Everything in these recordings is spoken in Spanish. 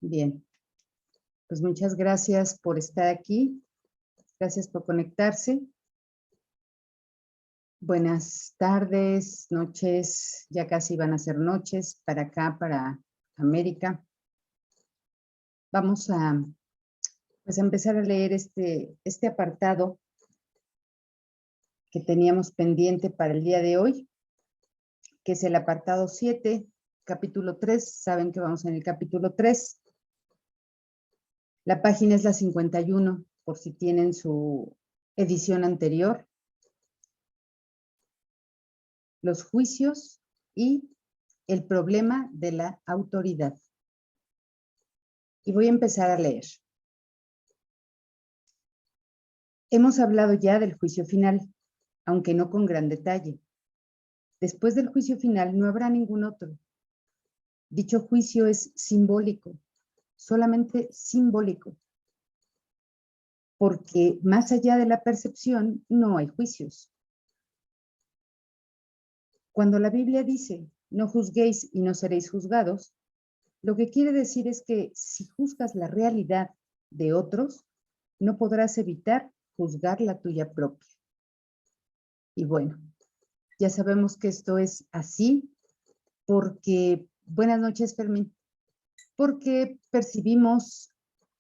Bien, pues muchas gracias por estar aquí. Gracias por conectarse. Buenas tardes, noches, ya casi van a ser noches para acá, para América. Vamos a, pues, a empezar a leer este apartado que teníamos pendiente para el día de hoy, que es el apartado 7, capítulo 3. Saben que vamos en el capítulo 3. La página es la 51, por si tienen su edición anterior. Los juicios y el problema de la autoridad. Y voy a empezar a leer. Hemos hablado ya del juicio final, aunque no con gran detalle. Después del juicio final no habrá ningún otro. Dicho juicio es simbólico, solamente simbólico, porque más allá de la percepción no hay juicios. Cuando la Biblia dice, no juzguéis y no seréis juzgados, lo que quiere decir es que si juzgas la realidad de otros, no podrás evitar juzgar la tuya propia. Y bueno, ya sabemos que esto es así porque, buenas noches, Fermín, porque percibimos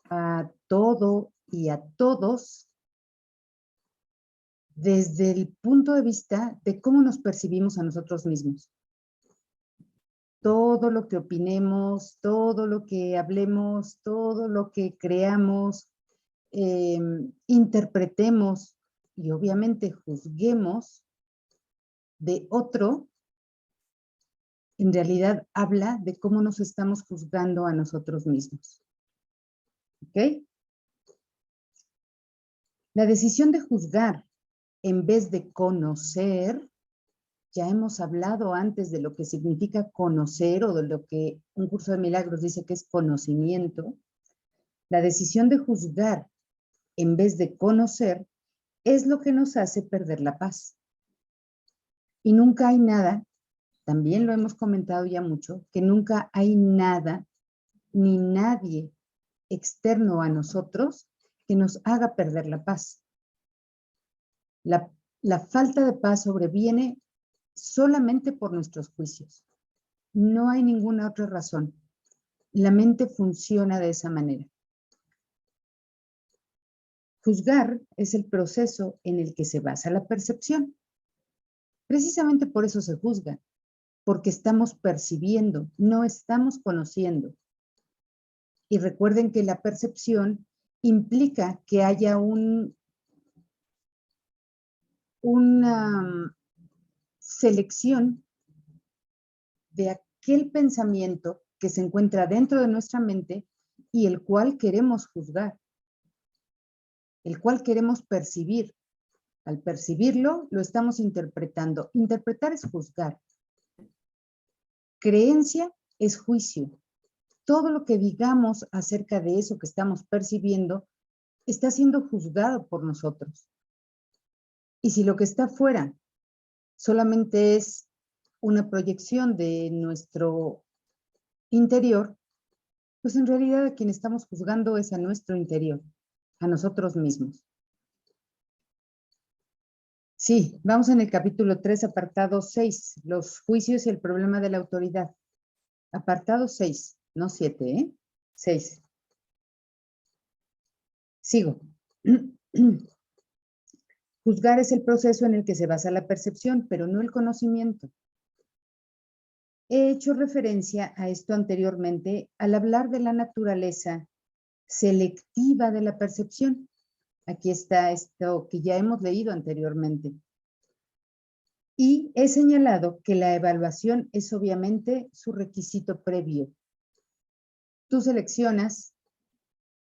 a todo y a todos desde el punto de vista de cómo nos percibimos a nosotros mismos. Todo lo que opinemos, todo lo que hablemos, todo lo que creamos, interpretemos y obviamente juzguemos de otro, en realidad habla de cómo nos estamos juzgando a nosotros mismos. ¿Ok? La decisión de juzgar en vez de conocer, ya hemos hablado antes de lo que significa conocer o de lo que un curso de milagros dice que es conocimiento. La decisión de juzgar en vez de conocer es lo que nos hace perder la paz. Y nunca hay nada, también lo hemos comentado ya mucho, que nunca hay nada ni nadie externo a nosotros que nos haga perder la paz. La falta de paz sobreviene solamente por nuestros juicios. No hay ninguna otra razón. La mente funciona de esa manera. Juzgar es el proceso en el que se basa la percepción. Precisamente por eso se juzga, porque estamos percibiendo, no estamos conociendo. Y recuerden que la percepción implica que haya una selección de aquel pensamiento que se encuentra dentro de nuestra mente y el cual queremos juzgar, el cual queremos percibir. Al percibirlo, lo estamos interpretando. Interpretar es juzgar. Creencia es juicio. Todo lo que digamos acerca de eso que estamos percibiendo está siendo juzgado por nosotros. Y si lo que está fuera solamente es una proyección de nuestro interior, pues en realidad a quien estamos juzgando es a nuestro interior, a nosotros mismos. Sí, vamos en el capítulo 3, apartado 6, los juicios y el problema de la autoridad. Apartado 6, no 7, ¿eh? 6. Sigo. Juzgar es el proceso en el que se basa la percepción, pero no el conocimiento. He hecho referencia a esto anteriormente al hablar de la naturaleza selectiva de la percepción. Aquí está esto que ya hemos leído anteriormente. Y he señalado que la evaluación es obviamente su requisito previo. Tú seleccionas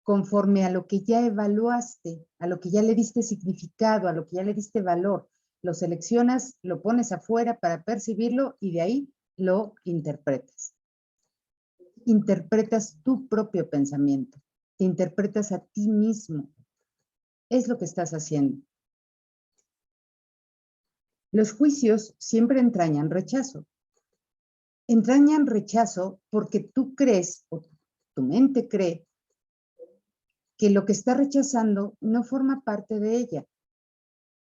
conforme a lo que ya evaluaste, a lo que ya le diste significado, a lo que ya le diste valor. Lo seleccionas, lo pones afuera para percibirlo y de ahí lo interpretas. Interpretas tu propio pensamiento, te interpretas a ti mismo. Es lo que estás haciendo. Los juicios siempre entrañan rechazo. Entrañan rechazo porque tú crees, o tu mente cree que lo que está rechazando no forma parte de ella,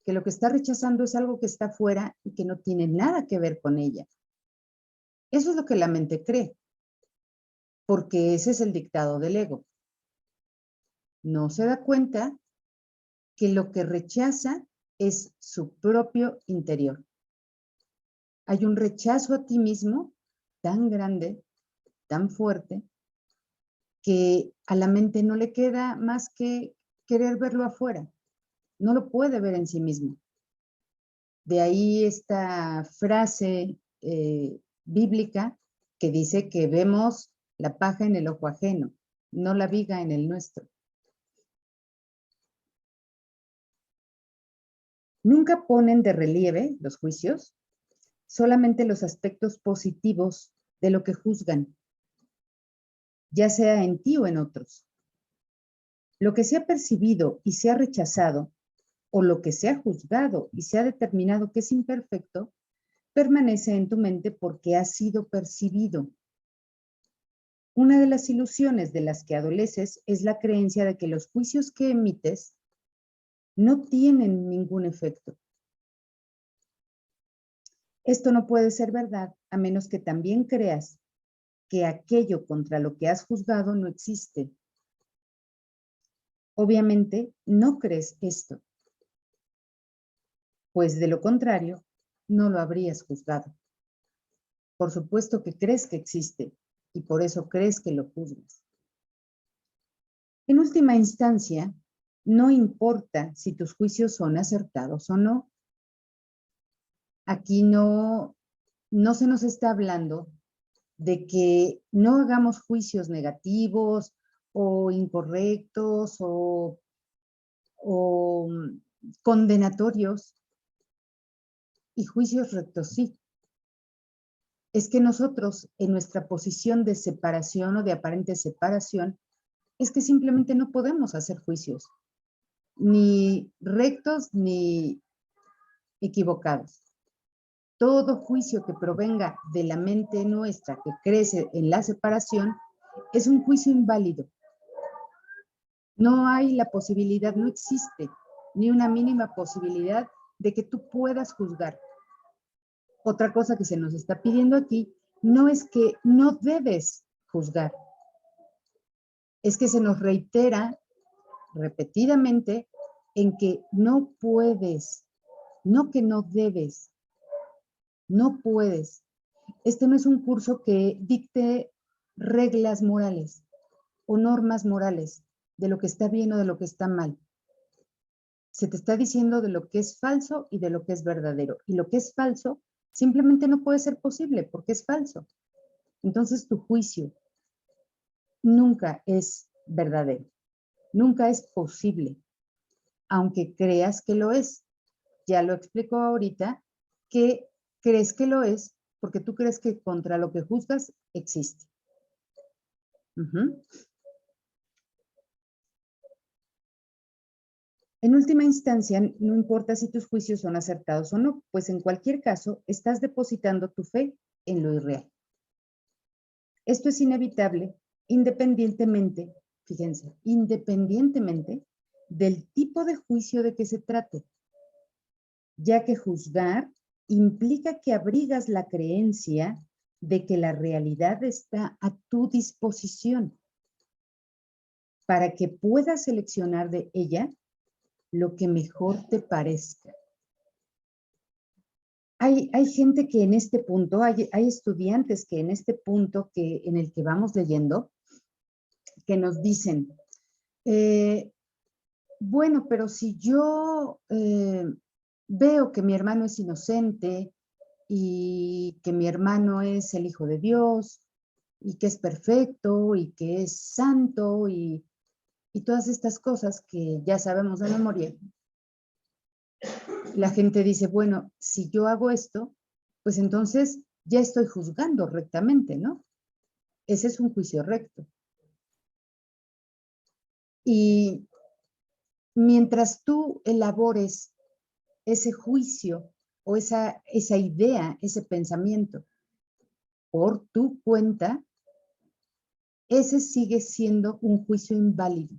que lo que está rechazando es algo que está fuera y que no tiene nada que ver con ella. Eso es lo que la mente cree, porque ese es el dictado del ego. No se da cuenta que lo que rechaza es su propio interior. Hay un rechazo a ti mismo tan grande, tan fuerte, que a la mente no le queda más que querer verlo afuera. No lo puede ver en sí mismo. De ahí esta frase bíblica que dice que vemos la paja en el ojo ajeno, no la viga en el nuestro. Nunca ponen de relieve los juicios, solamente los aspectos positivos de lo que juzgan, ya sea en ti o en otros. Lo que se ha percibido y se ha rechazado, o lo que se ha juzgado y se ha determinado que es imperfecto, permanece en tu mente porque ha sido percibido. Una de las ilusiones de las que adoleces es la creencia de que los juicios que emites no tienen ningún efecto. Esto no puede ser verdad a menos que también creas que aquello contra lo que has juzgado no existe. Obviamente, no crees esto, pues de lo contrario, no lo habrías juzgado. Por supuesto que crees que existe y por eso crees que lo juzgas. En última instancia, no importa si tus juicios son acertados o no. Aquí no se nos está hablando de que no hagamos juicios negativos o incorrectos o condenatorios, y juicios rectos sí. Es que nosotros, en nuestra posición de separación o de aparente separación, es que simplemente no podemos hacer juicios, ni rectos ni equivocados. Todo juicio que provenga de la mente nuestra que crece en la separación es un juicio inválido. No hay la posibilidad, no existe ni una mínima posibilidad de que tú puedas juzgar. Otra cosa que se nos está pidiendo aquí no es que no debes juzgar, es que se nos reitera repetidamente en que no puedes, no que no debes, no puedes. Este no es un curso que dicte reglas morales o normas morales de lo que está bien o de lo que está mal. Se te está diciendo de lo que es falso y de lo que es verdadero. Y lo que es falso simplemente no puede ser posible porque es falso. Entonces tu juicio nunca es verdadero, nunca es posible, aunque creas que lo es. Ya lo explicó ahorita, que crees que lo es porque tú crees que contra lo que juzgas existe. En última instancia, no importa si tus juicios son acertados o no, pues en cualquier caso estás depositando tu fe en lo irreal. Esto es inevitable independientemente, fíjense, independientemente del tipo de juicio de que se trate, ya que juzgar implica que abrigas la creencia de que la realidad está a tu disposición para que puedas seleccionar de ella lo que mejor te parezca. Hay gente que en este punto, hay estudiantes que en este punto en el que vamos leyendo, que nos dicen, bueno, pero si yo veo que mi hermano es inocente y que mi hermano es el Hijo de Dios y que es perfecto y que es santo y todas estas cosas que ya sabemos de memoria, la gente dice, bueno, si yo hago esto, pues entonces ya estoy juzgando rectamente, ¿no? Ese es un juicio recto. Y mientras tú elabores ese juicio o esa idea, ese pensamiento por tu cuenta, ese sigue siendo un juicio inválido.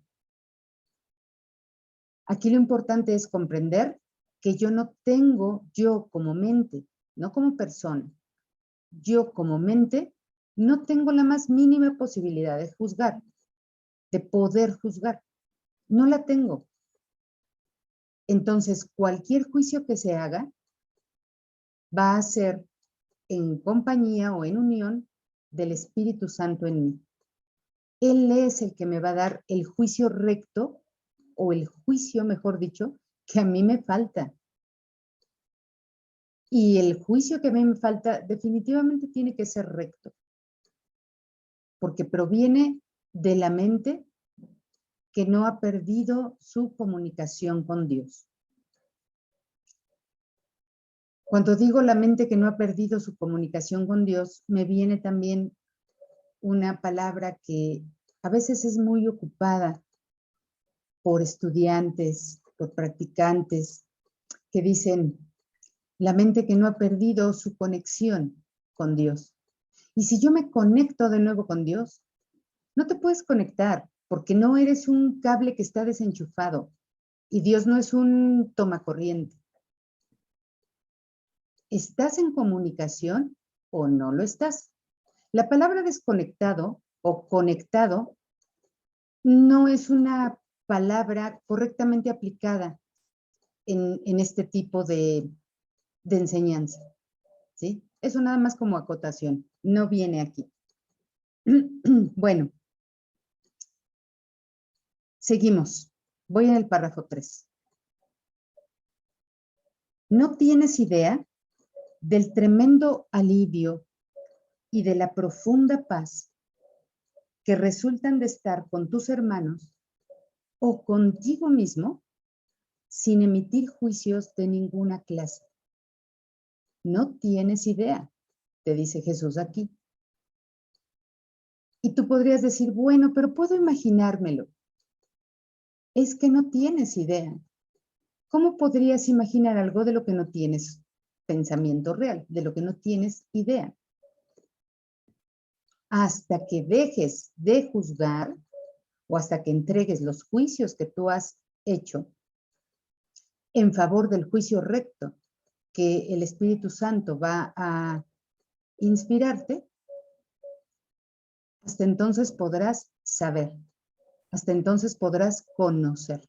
Aquí lo importante es comprender que yo no tengo, yo como mente, no como persona, yo como mente, no tengo la más mínima posibilidad de juzgar, de poder juzgar. No la tengo. Entonces, cualquier juicio que se haga va a ser en compañía o en unión del Espíritu Santo en mí. Él es el que me va a dar el juicio recto, o el juicio, mejor dicho, que a mí me falta. Y el juicio que a mí me falta definitivamente tiene que ser recto, porque proviene de la mente que no ha perdido su comunicación con Dios. Cuando digo la mente que no ha perdido su comunicación con Dios, me viene también una palabra que a veces es muy ocupada por estudiantes, por practicantes, que dicen la mente que no ha perdido su conexión con Dios. Y si yo me conecto de nuevo con Dios, no te puedes conectar porque no eres un cable que está desenchufado y Dios no es un tomacorriente. ¿Estás en comunicación o no lo estás? La palabra desconectado o conectado no es una palabra correctamente aplicada en este tipo de enseñanza, ¿sí? Eso nada más como acotación, no viene aquí. Bueno, seguimos. Voy en el párrafo 3. No tienes idea del tremendo alivio y de la profunda paz que resultan de estar con tus hermanos o contigo mismo sin emitir juicios de ninguna clase. No tienes idea, te dice Jesús aquí. Y tú podrías decir, bueno, pero puedo imaginármelo. Es que no tienes idea. ¿Cómo podrías imaginar algo de lo que no tienes pensamiento real, de lo que no tienes idea? Hasta que dejes de juzgar o hasta que entregues los juicios que tú has hecho en favor del juicio recto que el Espíritu Santo va a inspirarte, hasta entonces podrás saber, hasta entonces podrás conocer.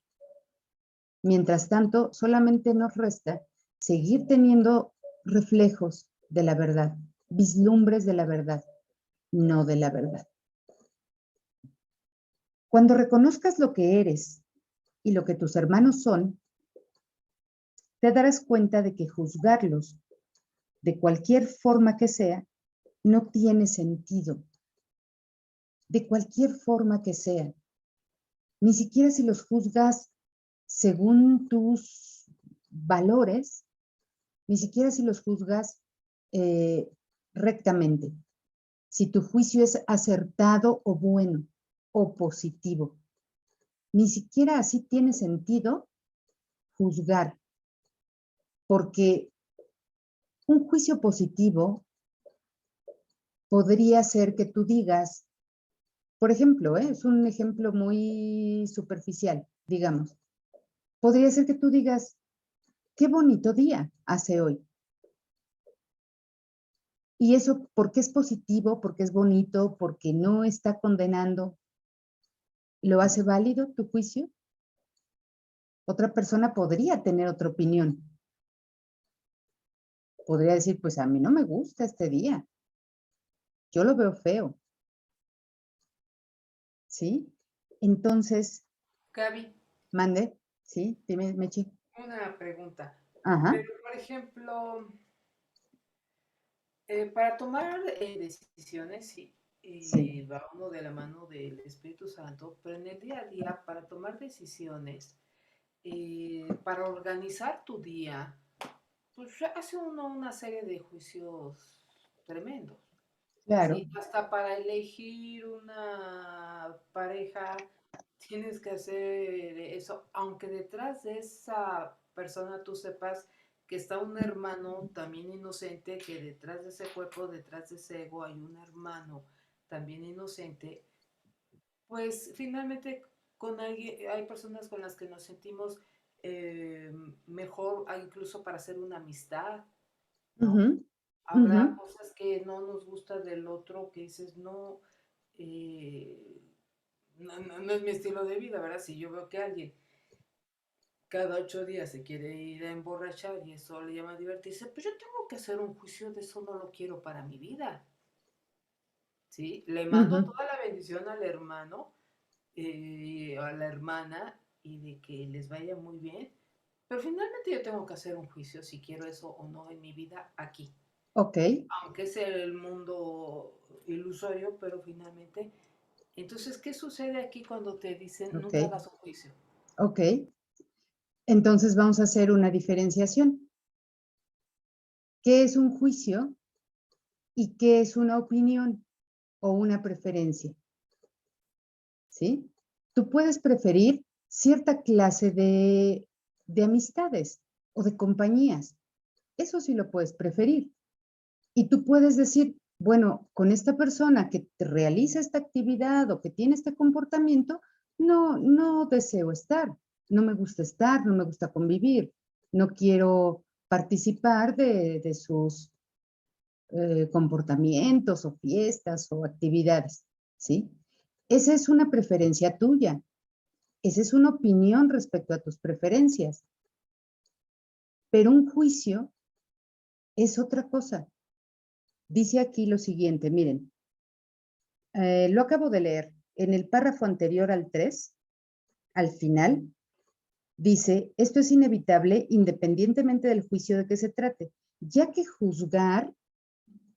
Mientras tanto, solamente nos resta seguir teniendo reflejos de la verdad, vislumbres de la verdad, no de la verdad. Cuando reconozcas lo que eres y lo que tus hermanos son, te darás cuenta de que juzgarlos de cualquier forma que sea no tiene sentido. De cualquier forma que sea. Ni siquiera si los juzgas según tus valores, ni siquiera si los juzgas rectamente. Si tu juicio es acertado o bueno o positivo. Ni siquiera así tiene sentido juzgar, porque un juicio positivo podría ser que tú digas, por ejemplo, es un ejemplo muy superficial, digamos, podría ser que tú digas, qué bonito día hace hoy. Y eso, porque es positivo, porque es bonito, porque no está condenando, ¿lo hace válido tu juicio? Otra persona podría tener otra opinión. Podría decir, pues a mí no me gusta este día. Yo lo veo feo. ¿Sí? Entonces, Gaby, mande. ¿Sí? Dime, Mechi. una pregunta. Ajá. Pero, por ejemplo, para tomar decisiones, sí, Sí. va uno de la mano del Espíritu Santo, pero en el día a día, para tomar decisiones, para organizar tu día, pues hace uno una serie de juicios tremendos. Claro. Sí, hasta para elegir una pareja tienes que hacer eso, aunque detrás de esa persona tú sepas que está un hermano también inocente, que detrás de ese cuerpo, detrás de ese ego hay un hermano también inocente, Pues finalmente con alguien, hay personas con las que nos sentimos eh, mejor, incluso para hacer una amistad, ¿no? Ujú, ujú, Habrá cosas que no nos gusta del otro que dices, no, eh, no es mi estilo de vida, ¿verdad? Si yo veo que alguien cada 8 días se quiere ir a emborrachar y eso le llama divertirse, pues yo tengo que hacer un juicio de eso, no lo quiero para mi vida, ¿sí? Le mando ujú. toda la bendición al hermano, a la hermana y de que les vaya muy bien, pero finalmente yo tengo que hacer un juicio si quiero eso o no en mi vida aquí, Ok, aunque sea el mundo ilusorio, pero finalmente. Entonces, ¿qué sucede aquí cuando te dicen ok, nunca hagas un juicio? ok. Entonces vamos a hacer una diferenciación. ¿Qué es un juicio y qué es una opinión o una preferencia? ¿Sí? Tú puedes preferir cierta clase de amistades o de compañías. Eso sí lo puedes preferir. Y tú puedes decir, bueno, con esta persona que te realiza esta actividad o que tiene este comportamiento, no deseo estar, no me gusta estar, no me gusta convivir, no quiero participar de sus comportamientos o fiestas o actividades, ¿sí? Esa es una preferencia tuya, esa es una opinión respecto a tus preferencias, pero un juicio es otra cosa. Dice aquí lo siguiente, miren, lo acabo de leer. En el párrafo anterior al 3, al final, dice, esto es inevitable independientemente del juicio de que se trate, ya que juzgar,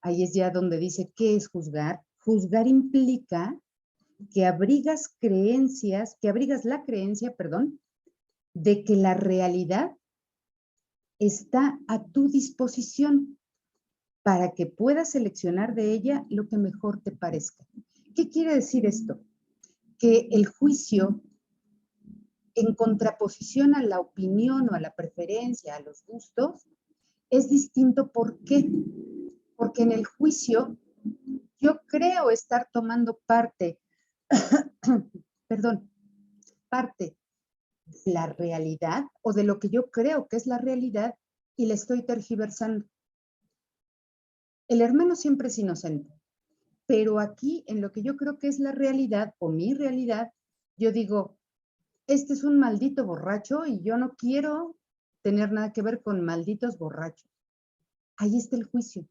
ahí es ya donde dice, ¿qué es juzgar? Juzgar implica que abrigas creencias, que abrigas la creencia, perdón, de que la realidad está a tu disposición para que puedas seleccionar de ella lo que mejor te parezca. ¿Qué quiere decir esto? Que el juicio en contraposición a la opinión o a la preferencia, a los gustos, es distinto. ¿Por qué? Porque en el juicio yo creo estar tomando parte, perdón, parte de la realidad o de lo que yo creo que es la realidad y la estoy tergiversando. El hermano siempre es inocente, pero aquí en lo que yo creo que es la realidad o mi realidad, yo digo, este es un maldito borracho y yo no quiero tener nada que ver con malditos borrachos. Ahí está el juicio.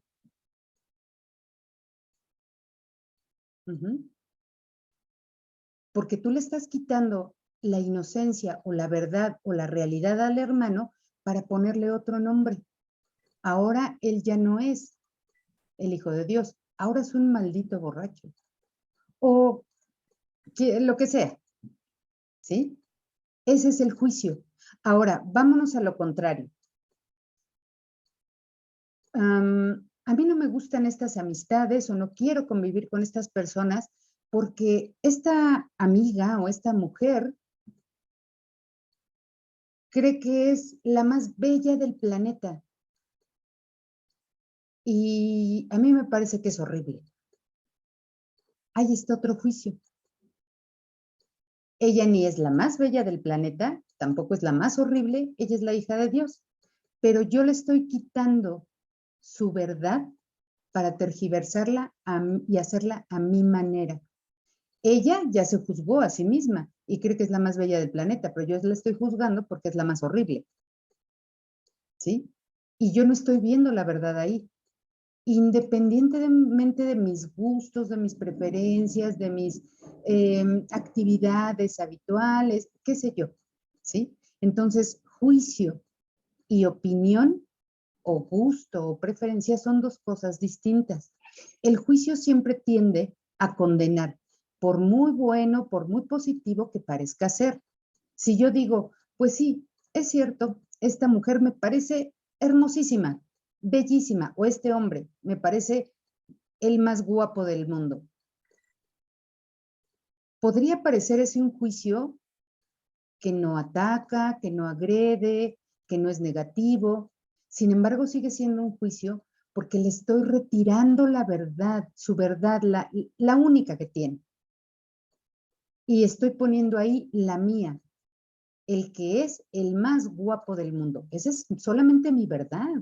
Uh-huh. Porque tú le estás quitando la inocencia o la verdad o la realidad al hermano para ponerle otro nombre. Ahora él ya no es el Hijo de Dios, ahora es un maldito borracho. O lo que sea, ¿sí? Ese es el juicio. Ahora, vámonos a lo contrario. A mí no me gustan estas amistades o no quiero convivir con estas personas porque esta amiga o esta mujer cree que es la más bella del planeta y a mí me parece que es horrible. Ahí está otro juicio. Ella ni es la más bella del planeta, tampoco es la más horrible, ella es la hija de Dios, pero yo le estoy quitando su verdad para tergiversarla y hacerla a mi manera. Ella ya se juzgó a sí misma y cree que es la más bella del planeta, pero yo la estoy juzgando porque es la más horrible, ¿sí? Y yo no estoy viendo la verdad ahí. Independientemente de mis gustos, de mis preferencias, de mis actividades habituales, qué sé yo, ¿sí? Entonces, juicio y opinión o gusto o preferencia son dos cosas distintas. El juicio siempre tiende a condenar, por muy bueno, por muy positivo que parezca ser. Si yo digo, pues sí, es cierto, esta mujer me parece hermosísima, bellísima, o este hombre me parece el más guapo del mundo. Podría parecer ese un juicio que no ataca, que no agrede, que no es negativo. Sin embargo, sigue siendo un juicio porque le estoy retirando la verdad, su verdad, la única que tiene. y estoy poniendo ahí la mía, el que es el más guapo del mundo. Esa es solamente mi verdad,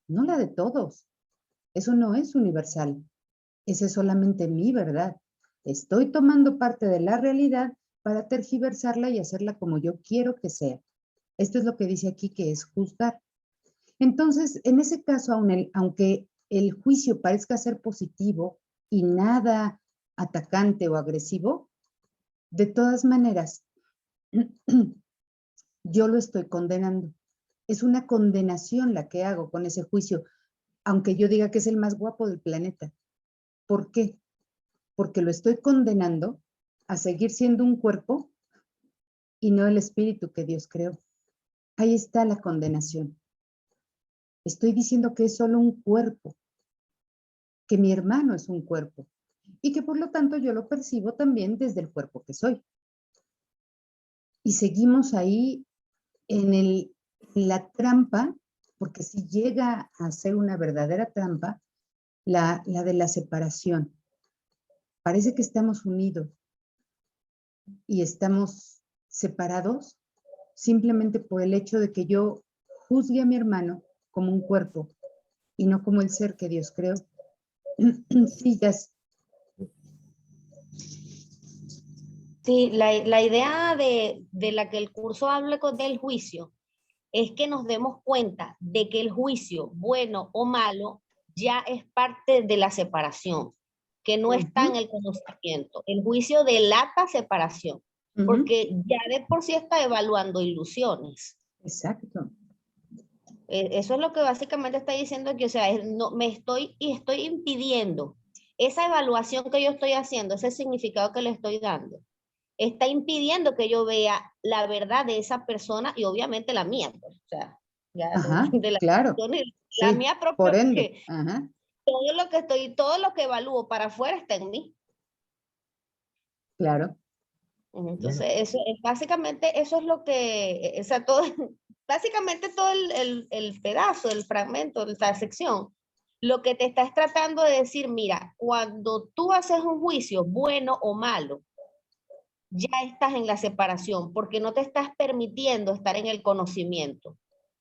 no la de todos. Eso no es universal. Esa es solamente mi verdad. Estoy tomando parte de la realidad para tergiversarla y hacerla como yo quiero que sea. Esto es lo que dice aquí, que es juzgar. Entonces, en ese caso, aunque el juicio parezca ser positivo y nada atacante o agresivo, de todas maneras, yo lo estoy condenando. Es una condenación la que hago con ese juicio, aunque yo diga que es el más guapo del planeta. ¿Por qué? Porque lo estoy condenando a seguir siendo un cuerpo y no el espíritu que Dios creó. Ahí está la condenación. Estoy diciendo que es solo un cuerpo, que mi hermano es un cuerpo y que por lo tanto yo lo percibo también desde el cuerpo que soy. Y seguimos ahí en la trampa, porque si llega a ser una verdadera trampa, la de la separación. Parece que estamos unidos y estamos separados simplemente por el hecho de que yo juzgue a mi hermano como un cuerpo y no como el ser que Dios creó. Sí, ya Sí, la idea de la que el curso habla del juicio es que nos demos cuenta de que el juicio, bueno o malo, ya es parte de la separación, que no está en el conocimiento. El juicio delata separación, porque ya de por sí está evaluando ilusiones. Exacto. Eso es lo que básicamente está diciendo que, o sea, no, estoy impidiendo esa evaluación que yo estoy haciendo, ese significado que le estoy dando, está impidiendo que yo vea la verdad de esa persona y obviamente la mía, pues, o sea, ya Ajá, de la, claro. la Sí, mía propia, por ende. porque Ajá, todo lo que evalúo para afuera está en mí. claro. Entonces, eso es básicamente, eso es lo que, o sea, todo, básicamente todo el pedazo, el fragmento, la sección, lo que te estás tratando de decir, mira, cuando tú haces un juicio, bueno o malo, ya estás en la separación, porque no te estás permitiendo estar en el conocimiento.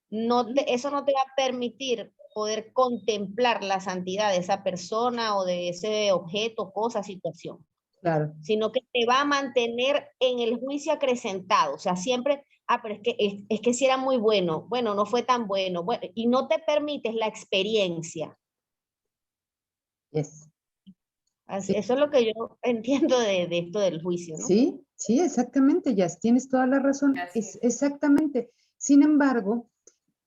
Eso no te va a permitir poder contemplar la santidad de esa persona o de ese objeto, cosa, situación. Claro. Sino que te va a mantener en el juicio acrecentado. O sea, siempre, pero es que si era muy bueno, bueno, no fue tan bueno, y no te permites la experiencia. Yes. Sí. Eso es lo que yo entiendo de esto del juicio, ¿no? Sí, sí, exactamente, Jazz, tienes toda la razón. Así es. Exactamente. Sin embargo,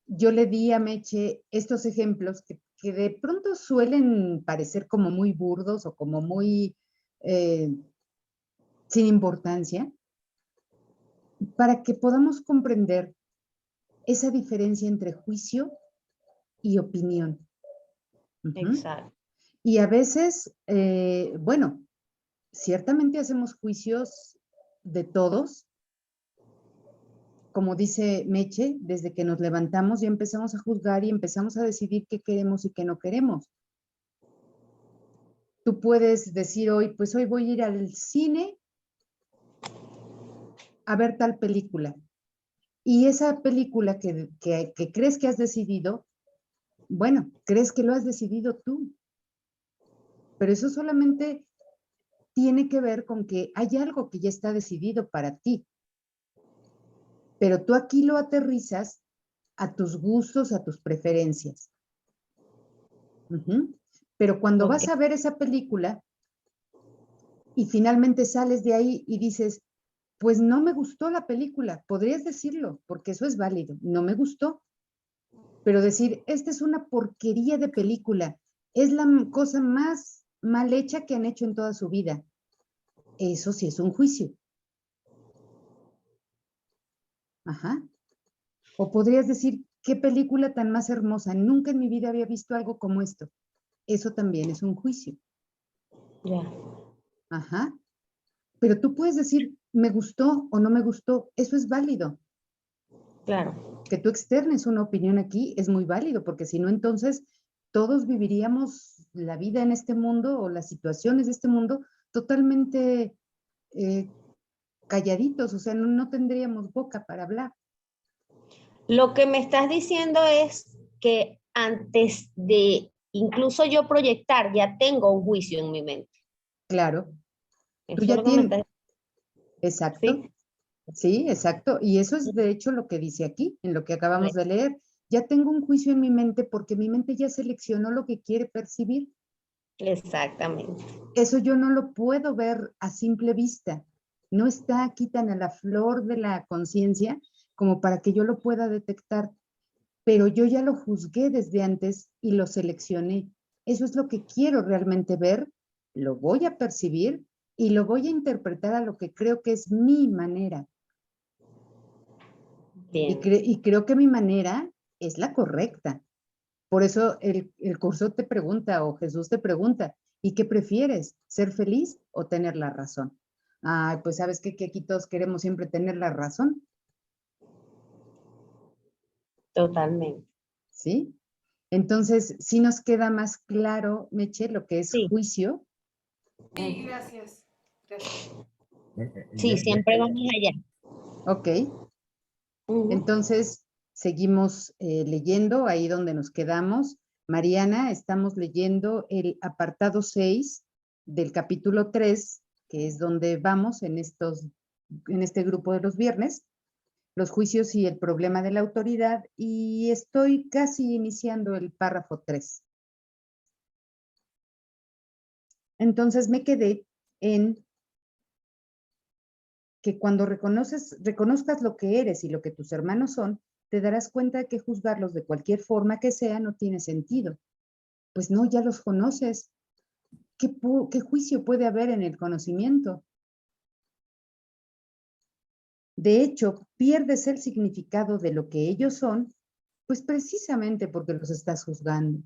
yo le di a Meche estos ejemplos que de pronto suelen parecer como muy burdos o como muy sin importancia, para que podamos comprender esa diferencia entre juicio y opinión. Exacto. Y a veces, bueno, ciertamente hacemos juicios de todos. Como dice Meche, desde que nos levantamos ya empezamos a juzgar y empezamos a decidir qué queremos y qué no queremos. Tú puedes decir hoy, pues hoy voy a ir al cine a ver tal película. Y esa película que crees que has decidido, bueno, crees que lo has decidido tú. Pero eso solamente tiene que ver con que hay algo que ya está decidido para ti. Pero tú aquí lo aterrizas a tus gustos, a tus preferencias. Pero cuando vas a ver esa película y finalmente sales de ahí y dices, pues no me gustó la película, podrías decirlo, porque eso es válido, no me gustó, pero decir, esta es una porquería de película, es la cosa más mal hecha que han hecho en toda su vida. Eso sí es un juicio. Ajá. O podrías decir, qué película tan más hermosa, nunca en mi vida había visto algo como esto. Eso también es un juicio. Ya. Ajá. Pero tú puedes decir, me gustó o no me gustó, eso es válido. Claro. Que tú externes una opinión aquí es muy válido, porque si no, entonces todos viviríamos la vida en este mundo o las situaciones de este mundo totalmente calladitos, o sea, no tendríamos boca para hablar. Lo que me estás diciendo es que antes de incluso yo proyectar, ya tengo un juicio en mi mente. Claro, tú Eso es ya lo que me tienes, estás exacto, diciendo. sí, exacto, y eso es Sí, de hecho lo que dice aquí, en lo que acabamos de leer. Ya tengo un juicio en mi mente porque mi mente ya seleccionó lo que quiere percibir. exactamente. Eso yo no lo puedo ver a simple vista. No está aquí tan a la flor de la conciencia como para que yo lo pueda detectar, pero yo ya lo juzgué desde antes y lo seleccioné. Eso es lo que quiero realmente ver, lo voy a percibir y lo voy a interpretar a lo que creo que es mi manera. Bien. Y creo que mi manera es la correcta. Por eso el curso te pregunta o Jesús te pregunta, ¿y qué prefieres? ¿Ser feliz o tener la razón? Ay, pues sabes qué? Que aquí todos queremos siempre tener la razón, Totalmente. ¿sí? Entonces, sí nos queda más claro, Meche, lo que es Sí, juicio. Sí, gracias. Gracias. sí, siempre vamos allá. Ok, Ujú. entonces seguimos leyendo ahí donde nos quedamos. Mariana, estamos leyendo el apartado 6 del capítulo 3, que es donde vamos en este grupo de los viernes, los juicios y el problema de la autoridad, y estoy casi iniciando el párrafo 3. Entonces me quedé en que cuando reconozcas lo que eres y lo que tus hermanos son, te darás cuenta de que juzgarlos de cualquier forma que sea no tiene sentido. Pues no, ya los conoces. ¿Qué juicio puede haber en el conocimiento? De hecho, pierdes el significado de lo que ellos son, pues precisamente porque los estás juzgando.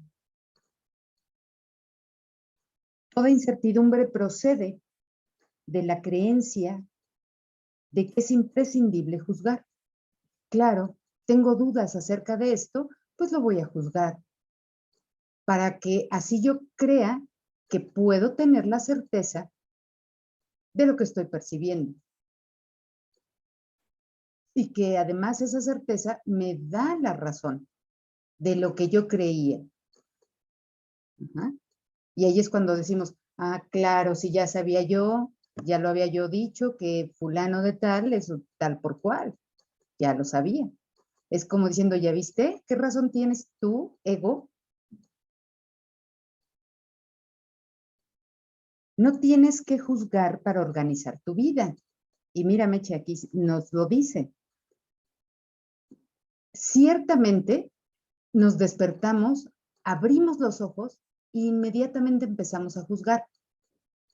Toda incertidumbre procede de la creencia de que es imprescindible juzgar. Claro, tengo dudas acerca de esto, pues lo voy a juzgar, para que así yo crea que puedo tener la certeza de lo que estoy percibiendo. Y que además esa certeza me da la razón de lo que yo creía. Ajá. Y ahí es cuando decimos, ah, claro, si ya sabía yo, ya lo había yo dicho, que fulano de tal es tal por cual, ya lo sabía. Es como diciendo, ¿ya viste? ¿Qué razón tienes tú, ego? No tienes que juzgar para organizar tu vida. Y mira, Meche, aquí nos lo dice. Ciertamente nos despertamos, abrimos los ojos e inmediatamente empezamos a juzgar,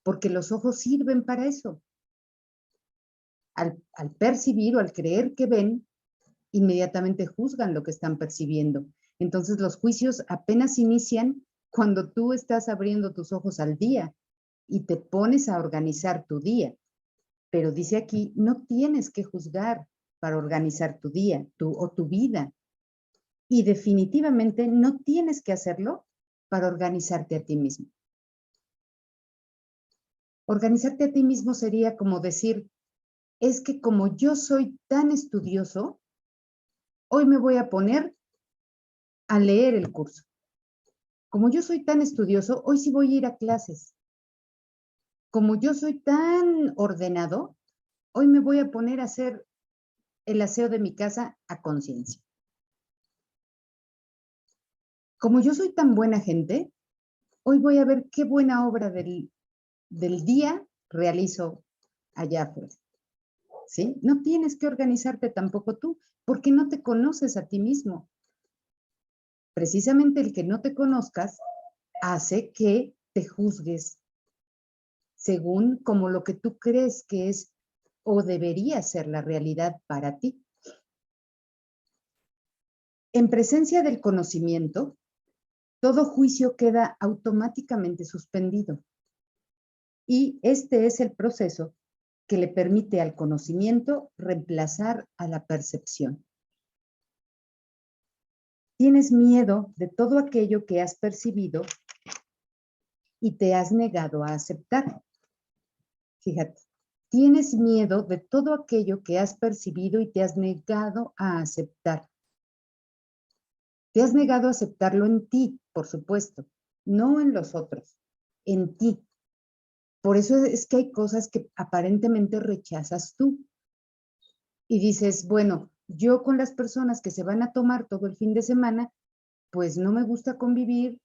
porque los ojos sirven para eso. Al percibir o al creer que ven, inmediatamente juzgan lo que están percibiendo. Entonces los juicios apenas inician cuando tú estás abriendo tus ojos al día y te pones a organizar tu día. Pero dice aquí, no tienes que juzgar para organizar tu día o tu vida. Y definitivamente no tienes que hacerlo para organizarte a ti mismo. Organizarte a ti mismo sería como decir, es que como yo soy tan estudioso, hoy me voy a poner a leer el curso. Como yo soy tan estudioso, hoy sí voy a ir a clases. Como yo soy tan ordenado, hoy me voy a poner a hacer el aseo de mi casa a conciencia. Como yo soy tan buena gente, hoy voy a ver qué buena obra del día realizo allá afuera. ¿Sí? No tienes que organizarte tampoco tú, porque no te conoces a ti mismo. Precisamente el que no te conozcas hace que te juzgues según como lo que tú crees que es o debería ser la realidad para ti. En presencia del conocimiento, todo juicio queda automáticamente suspendido. Y este es el proceso que le permite al conocimiento reemplazar a la percepción. Tienes miedo de todo aquello que has percibido y te has negado a aceptar. Fíjate, tienes miedo de todo aquello que has percibido y te has negado a aceptar. Te has negado a aceptarlo en ti, por supuesto, no en los otros, en ti. Por eso es que hay cosas que aparentemente rechazas tú. Y dices, bueno, yo con las personas que se van a tomar todo el fin de semana, pues no me gusta convivir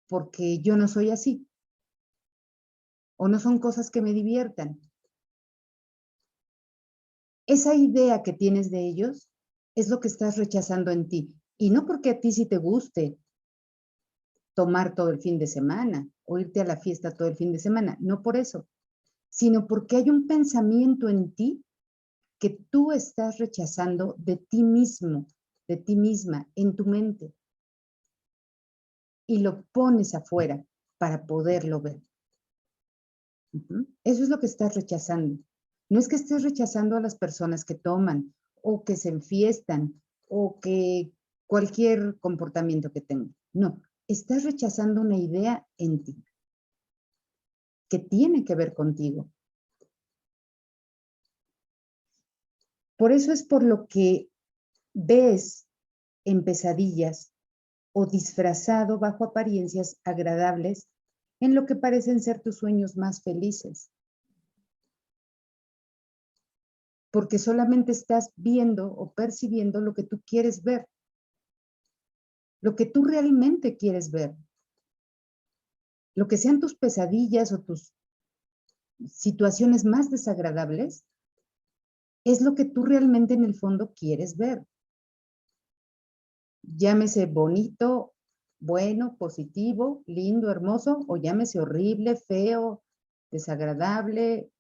porque yo no soy así. O no son cosas que me diviertan. Esa idea que tienes de ellos es lo que estás rechazando en ti. Y no porque a ti sí te guste tomar todo el fin de semana o irte a la fiesta todo el fin de semana, no por eso, sino porque hay un pensamiento en ti que tú estás rechazando de ti mismo, de ti misma, en tu mente. Y lo pones afuera para poderlo ver. Eso es lo que estás rechazando. No es que estés rechazando a las personas que toman o que se enfiestan o que cualquier comportamiento que tengan. No, estás rechazando una idea en ti que tiene que ver contigo. Por eso es por lo que ves en pesadillas o disfrazado bajo apariencias agradables en lo que parecen ser tus sueños más felices. Porque solamente estás viendo o percibiendo lo que tú quieres ver, lo que tú realmente quieres ver. Lo que sean tus pesadillas o tus situaciones más desagradables, es lo que tú realmente en el fondo quieres ver. Llámese bonito, bueno, positivo, lindo, hermoso, o llámese horrible, feo, desagradable.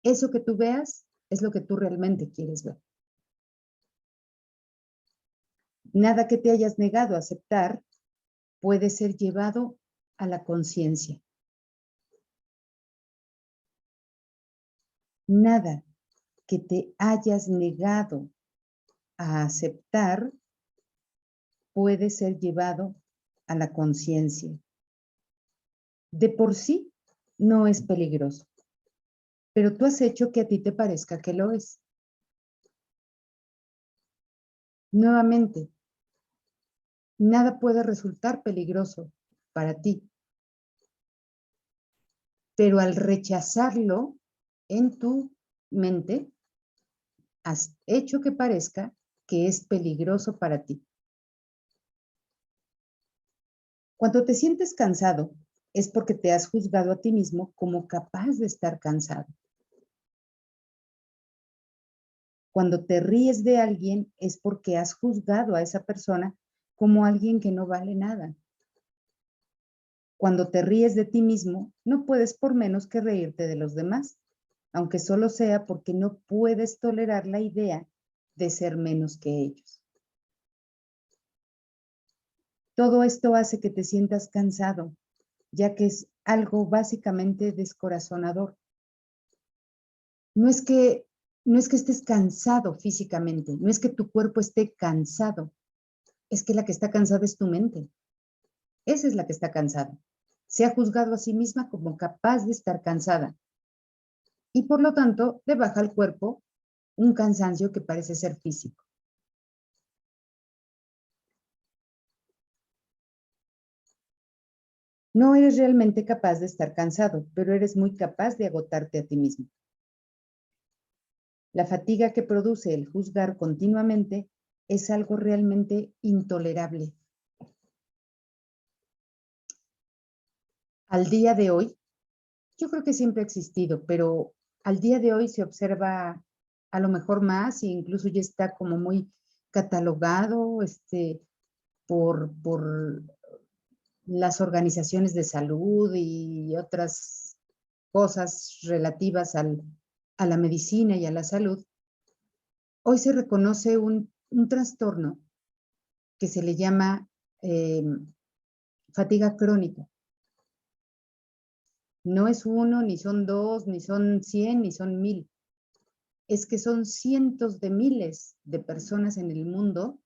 Eso que tú veas es lo que tú realmente quieres ver. Nada que te hayas negado a aceptar puede ser llevado a la conciencia. Nada que te hayas negado a aceptar puede ser llevado a la conciencia. De por sí no es peligroso, pero tú has hecho que a ti te parezca que lo es. Nuevamente, nada puede resultar peligroso para ti, pero al rechazarlo en tu mente, has hecho que parezca que es peligroso para ti. Cuando te sientes cansado, es porque te has juzgado a ti mismo como capaz de estar cansado. Cuando te ríes de alguien, es porque has juzgado a esa persona como alguien que no vale nada. Cuando te ríes de ti mismo, no puedes por menos que reírte de los demás, aunque solo sea porque no puedes tolerar la idea de ser menos que ellos. Todo esto hace que te sientas cansado, ya que es algo básicamente descorazonador. No es que estés cansado físicamente, no es que tu cuerpo esté cansado, es que la que está cansada es tu mente. Esa es la que está cansada. Se ha juzgado a sí misma como capaz de estar cansada. Y por lo tanto, le baja al cuerpo un cansancio que parece ser físico. No eres realmente capaz de estar cansado, pero eres muy capaz de agotarte a ti mismo. La fatiga que produce el juzgar continuamente es algo realmente intolerable. Al día de hoy, yo creo que siempre ha existido, pero al día de hoy se observa a lo mejor más e incluso ya está como muy catalogado por las organizaciones de salud y otras cosas relativas a la medicina y a la salud. Hoy se reconoce un trastorno que se le llama fatiga crónica. No es uno, ni son dos, ni son 100, ni son 1000. Es que son cientos de miles de personas en el mundo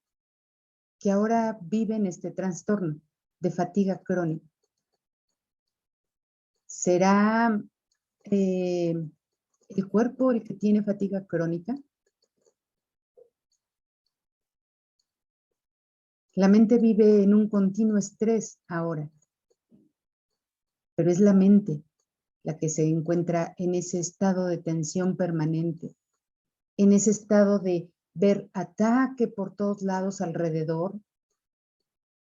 que ahora viven este trastorno de fatiga crónica. ¿Será el cuerpo el que tiene fatiga crónica? La mente vive en un continuo estrés ahora, pero es la mente la que se encuentra en ese estado de tensión permanente, en ese estado de ver ataque por todos lados alrededor.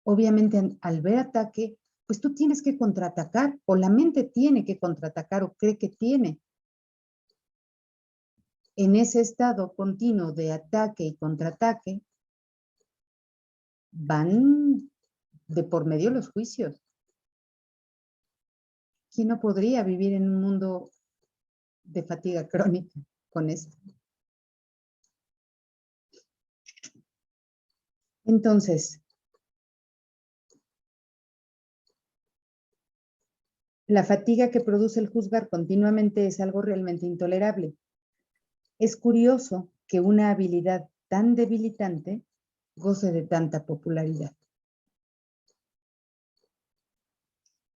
Obviamente, al ver ataque, pues tú tienes que contraatacar, o la mente tiene que contraatacar, o cree que tiene. En ese estado continuo de ataque y contraataque, van de por medio los juicios. ¿Quién no podría vivir en un mundo de fatiga crónica con esto? Entonces, la fatiga que produce el juzgar continuamente es algo realmente intolerable. Es curioso que una habilidad tan debilitante goce de tanta popularidad.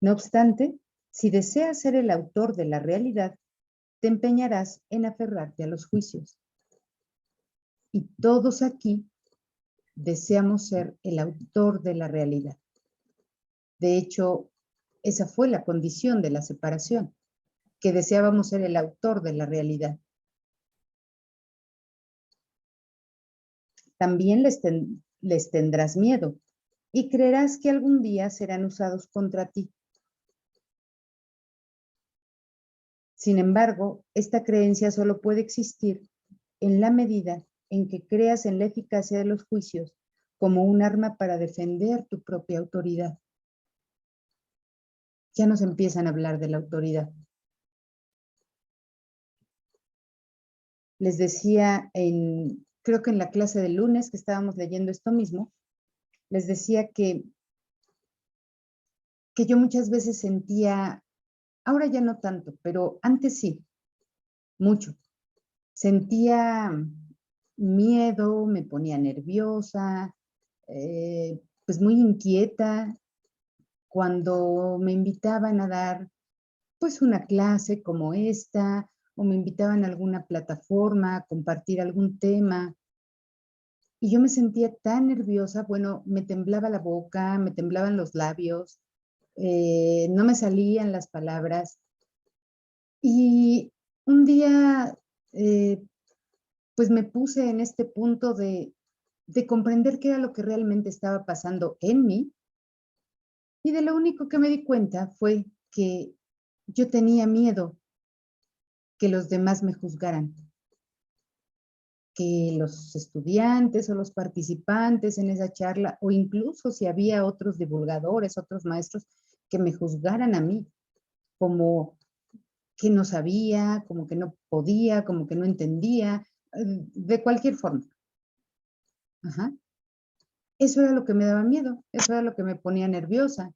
No obstante, si deseas ser el autor de la realidad, te empeñarás en aferrarte a los juicios. Y todos aquí deseamos ser el autor de la realidad. De hecho, esa fue la condición de la separación, que deseábamos ser el autor de la realidad. También les tendrás miedo y creerás que algún día serán usados contra ti. Sin embargo, esta creencia solo puede existir en la medida en que creas en la eficacia de los juicios como un arma para defender tu propia autoridad. Ya nos empiezan a hablar de la autoridad. Les decía, creo que en la clase del lunes que estábamos leyendo esto mismo, les decía que yo muchas veces sentía, ahora ya no tanto, pero antes sí, mucho. Sentía miedo, me ponía nerviosa, pues muy inquieta cuando me invitaban a dar pues una clase como esta, o me invitaban a alguna plataforma a compartir algún tema. Y yo me sentía tan nerviosa, bueno, me temblaba la boca, me temblaban los labios, no me salían las palabras. Y un día, pues me puse en este punto de comprender qué era lo que realmente estaba pasando en mí. Y de lo único que me di cuenta fue que yo tenía miedo que los demás me juzgaran, que los estudiantes o los participantes en esa charla, o incluso si había otros divulgadores, otros maestros, que me juzgaran a mí, como que no sabía, como que no podía, como que no entendía, de cualquier forma. Ajá. Eso era lo que me daba miedo, eso era lo que me ponía nerviosa.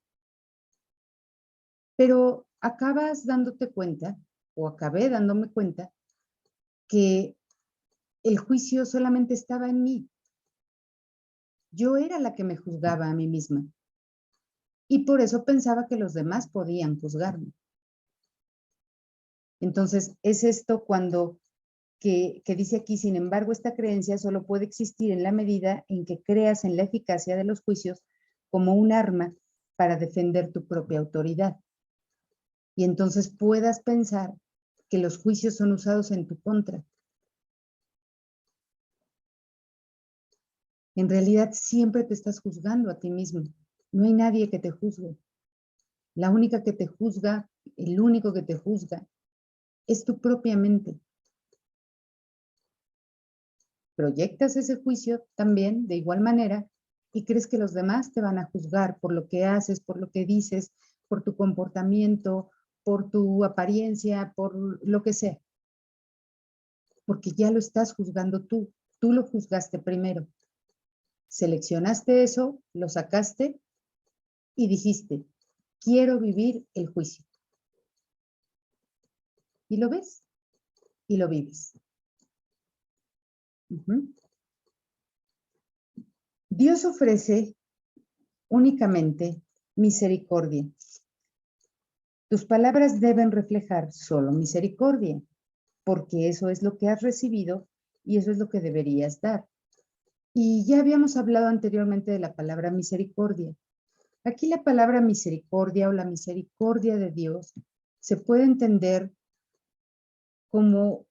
Pero acabas dándote cuenta, o acabé dándome cuenta, que el juicio solamente estaba en mí. Yo era la que me juzgaba a mí misma. Y por eso pensaba que los demás podían juzgarme. Entonces, es esto cuando que dice aquí, sin embargo, esta creencia solo puede existir en la medida en que creas en la eficacia de los juicios como un arma para defender tu propia autoridad. Y entonces puedas pensar que los juicios son usados en tu contra. En realidad siempre te estás juzgando a ti mismo. No hay nadie que te juzgue. La única que te juzga, el único que te juzga, es tu propia mente. Proyectas ese juicio también de igual manera y crees que los demás te van a juzgar por lo que haces, por lo que dices, por tu comportamiento, por tu apariencia, por lo que sea. Porque ya lo estás juzgando tú. Tú lo juzgaste primero. Seleccionaste eso, lo sacaste y dijiste, quiero vivir el juicio. Y lo ves y lo vives. Dios ofrece únicamente misericordia. Tus palabras deben reflejar solo misericordia, porque eso es lo que has recibido y eso es lo que deberías dar. Y ya habíamos hablado anteriormente de la palabra misericordia. Aquí la palabra misericordia o la misericordia de Dios se puede entender como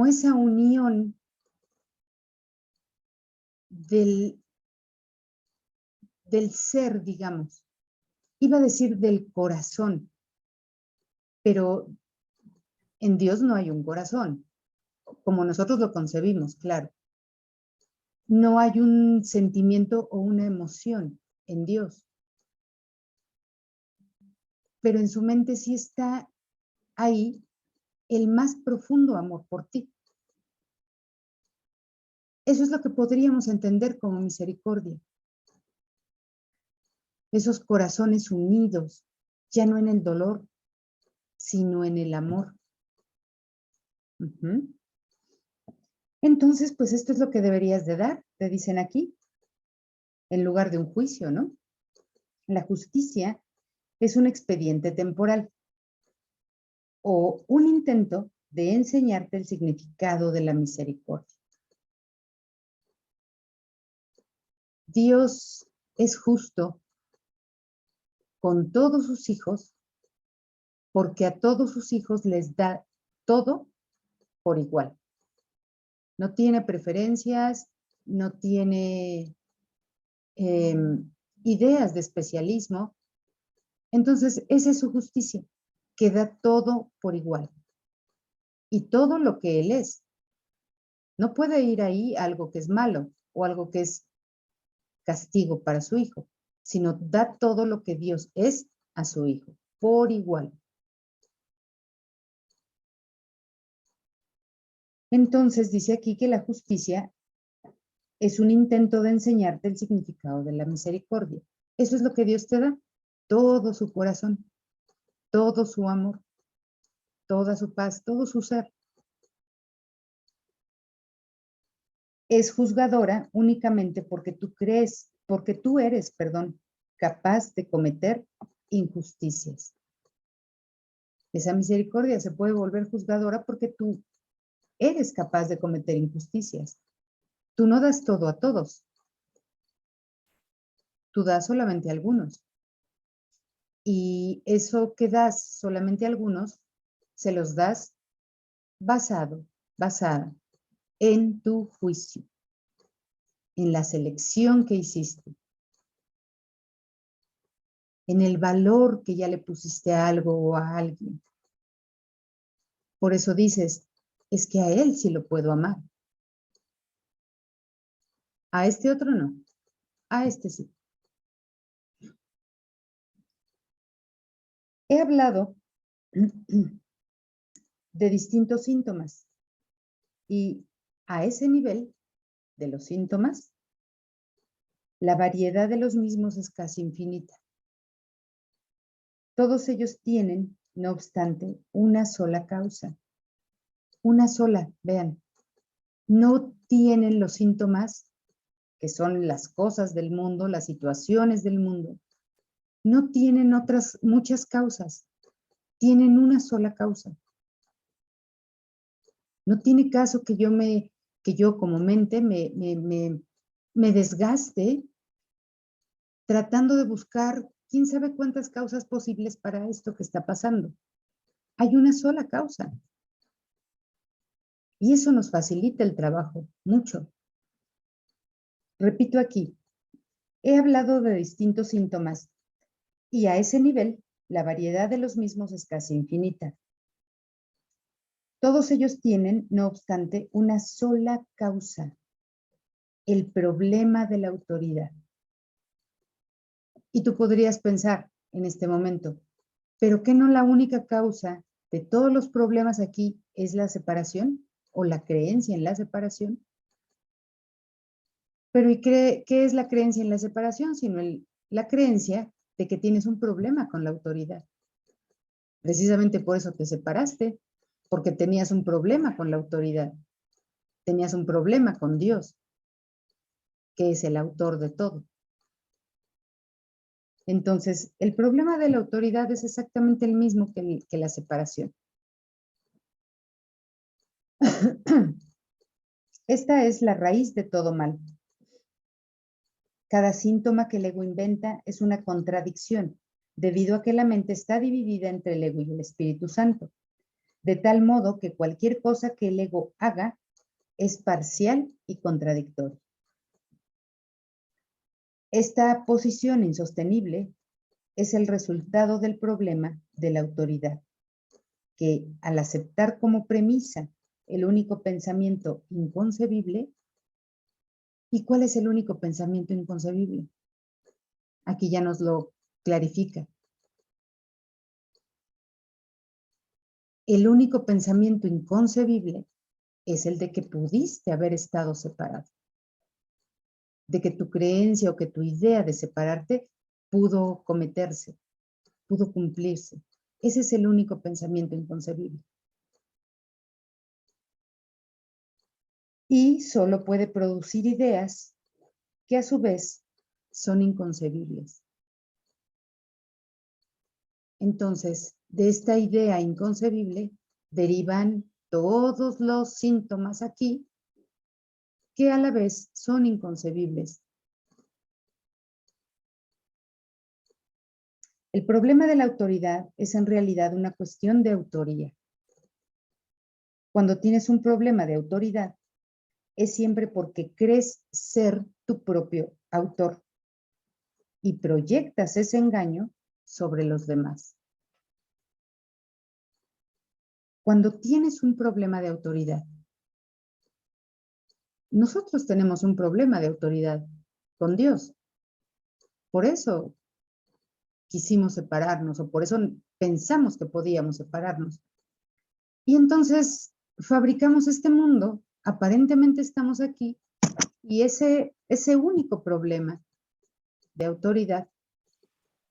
esa unión del ser, digamos. Iba a decir del corazón, pero en Dios no hay un corazón, como nosotros lo concebimos, claro. No hay un sentimiento o una emoción en Dios. Pero en su mente sí está ahí el más profundo amor por ti. Eso es lo que podríamos entender como misericordia. Esos corazones unidos, ya no en el dolor, sino en el amor. Entonces, pues esto es lo que deberías de dar, te dicen aquí, en lugar de un juicio, ¿no? La justicia es un expediente temporal o un intento de enseñarte el significado de la misericordia. Dios es justo con todos sus hijos porque a todos sus hijos les da todo por igual. No tiene preferencias, no tiene ideas de especialismo. Entonces, esa es su justicia, que da todo por igual. Y todo lo que Él es. No puede ir ahí algo que es malo o algo que es castigo para su hijo, sino da todo lo que Dios es a su hijo, por igual. Entonces dice aquí que la justicia es un intento de enseñarte el significado de la misericordia. Eso es lo que Dios te da, todo su corazón, todo su amor, toda su paz, todo su ser. Es juzgadora únicamente porque tú eres, capaz de cometer injusticias. Esa misericordia se puede volver juzgadora porque tú eres capaz de cometer injusticias. Tú no das todo a todos. Tú das solamente a algunos. Y eso que das solamente a algunos, se los das basada en tu juicio, en la selección que hiciste, en el valor que ya le pusiste a algo o a alguien. Por eso dices, es que a él sí lo puedo amar. A este otro no, a este sí. He hablado de distintos síntomas y a ese nivel de los síntomas, la variedad de los mismos es casi infinita. Todos ellos tienen, no obstante, una sola causa. Una sola, vean. No tienen los síntomas, que son las cosas del mundo, las situaciones del mundo. No tienen otras muchas causas. Tienen una sola causa. No tiene caso que yo como mente me desgaste tratando de buscar quién sabe cuántas causas posibles para esto que está pasando. Hay una sola causa. Y eso nos facilita el trabajo mucho. Repito aquí, he hablado de distintos síntomas y a ese nivel la variedad de los mismos es casi infinita. Todos ellos tienen, no obstante, una sola causa, el problema de la autoridad. Y tú podrías pensar en este momento, ¿pero qué no la única causa de todos los problemas aquí es la separación o la creencia en la separación? Pero ¿y qué es la creencia en la separación? Sino la creencia de que tienes un problema con la autoridad. Precisamente por eso te separaste, porque tenías un problema con la autoridad. Tenías un problema con Dios, que es el autor de todo. Entonces, el problema de la autoridad es exactamente el mismo que la separación. Esta es la raíz de todo mal. Cada síntoma que el ego inventa es una contradicción, debido a que la mente está dividida entre el ego y el Espíritu Santo, de tal modo que cualquier cosa que el ego haga es parcial y contradictoria. Esta posición insostenible es el resultado del problema de la autoridad, que al aceptar como premisa el único pensamiento inconcebible. ¿Y cuál es el único pensamiento inconcebible? Aquí ya nos lo clarifica. El único pensamiento inconcebible es el de que pudiste haber estado separado, de que tu creencia o que tu idea de separarte pudo cometerse, pudo cumplirse. Ese es el único pensamiento inconcebible. Y solo puede producir ideas que a su vez son inconcebibles. Entonces, de esta idea inconcebible derivan todos los síntomas aquí que a la vez son inconcebibles. El problema de la autoridad es en realidad una cuestión de autoría. Cuando tienes un problema de autoridad, es siempre porque crees ser tu propio autor y proyectas ese engaño sobre los demás. Cuando tienes un problema de autoridad, nosotros tenemos un problema de autoridad con Dios. Por eso quisimos separarnos o por eso pensamos que podíamos separarnos. Y entonces fabricamos este mundo, aparentemente estamos aquí, y ese único problema de autoridad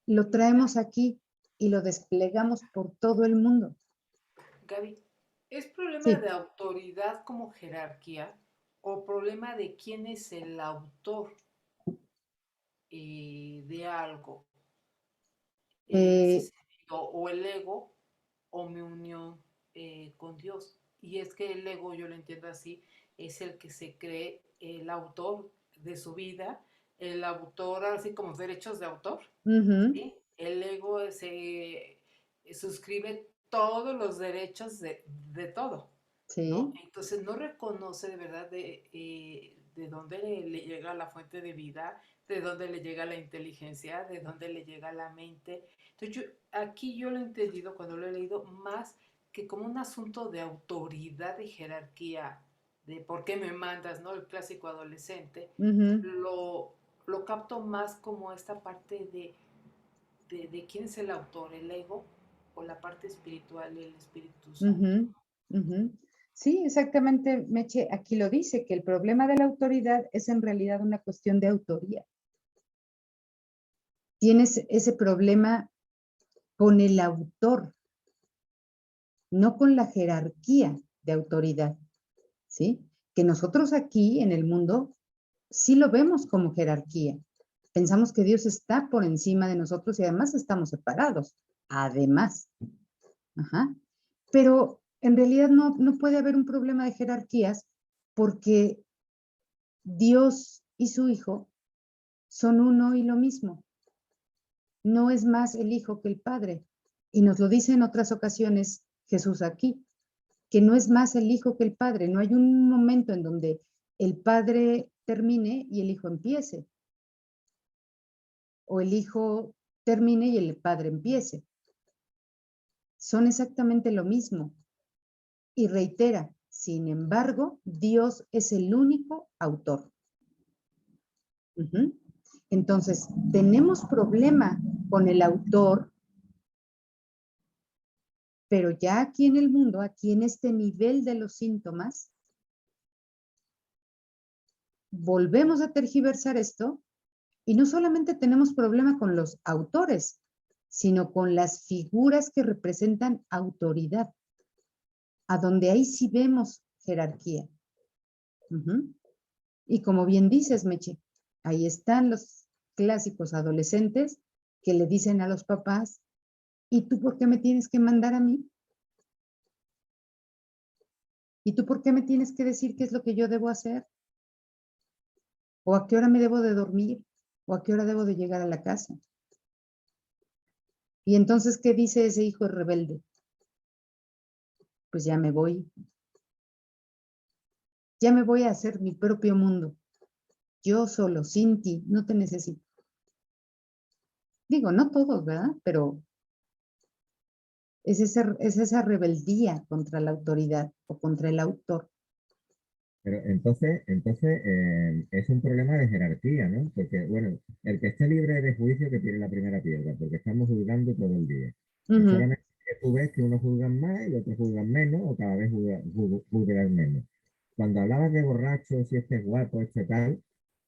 lo traemos aquí y lo desplegamos por todo el mundo. Gaby, ¿es problema Sí, de autoridad como jerarquía o problema de quién es el autor de algo? En ese eh, sentido, o el ego o mi unión con Dios. Y es que el ego, yo lo entiendo así, es el que se cree el autor de su vida, el autor, así como derechos de autor, ¿sí? El ego se suscribe todos los derechos de todo, ¿no? sí, Entonces no reconoce de verdad de dónde le llega la fuente de vida, de dónde le llega la inteligencia, de dónde le llega la mente. Entonces aquí yo lo he entendido cuando lo he leído más que como un asunto de autoridad y jerarquía, de por qué me mandas, ¿no? El clásico adolescente, lo capto más como esta parte de quién es el autor, el ego o la parte espiritual, el Espíritu Santo. Sí, exactamente, Meche, aquí lo dice, que el problema de la autoridad es en realidad una cuestión de autoría. Tienes ese problema con el autor, no con la jerarquía de autoridad, ¿sí? Que nosotros aquí en el mundo sí lo vemos como jerarquía. Pensamos que Dios está por encima de nosotros y además estamos separados. Además. Ajá. Pero en realidad no puede haber un problema de jerarquías porque Dios y su Hijo son uno y lo mismo. No es más el Hijo que el Padre. Y nos lo dice en otras ocasiones Jesús aquí, que no es más el Hijo que el Padre. No hay un momento en donde el Padre termine y el Hijo empiece. O el Hijo termine y el Padre empiece. Son exactamente lo mismo. Y reitera, sin embargo, Dios es el único autor. Entonces, tenemos problema con el autor, pero ya aquí en el mundo, aquí en este nivel de los síntomas, volvemos a tergiversar esto y no solamente tenemos problema con los autores, sino con las figuras que representan autoridad, a donde ahí sí vemos jerarquía. Y como bien dices, Meche, ahí están los clásicos adolescentes que le dicen a los papás, ¿y tú por qué me tienes que mandar a mí? ¿Y tú por qué me tienes que decir qué es lo que yo debo hacer? ¿O a qué hora me debo de dormir? ¿O a qué hora debo de llegar a la casa? Y entonces, ¿qué dice ese hijo rebelde? Pues ya me voy. Ya me voy a hacer mi propio mundo. Yo solo, sin ti, no te necesito. Digo, no todos, ¿verdad? Pero es esa rebeldía contra la autoridad o contra el autor. Pero entonces es un problema de jerarquía, ¿no? Porque, bueno, el que esté libre de juicio que tiene la primera piedra, porque estamos juzgando todo el día. Solamente que tú ves que unos juzgan más y otros juzgan menos, o cada vez juzgan menos. Cuando hablabas de borrachos, si este es guapo, este tal,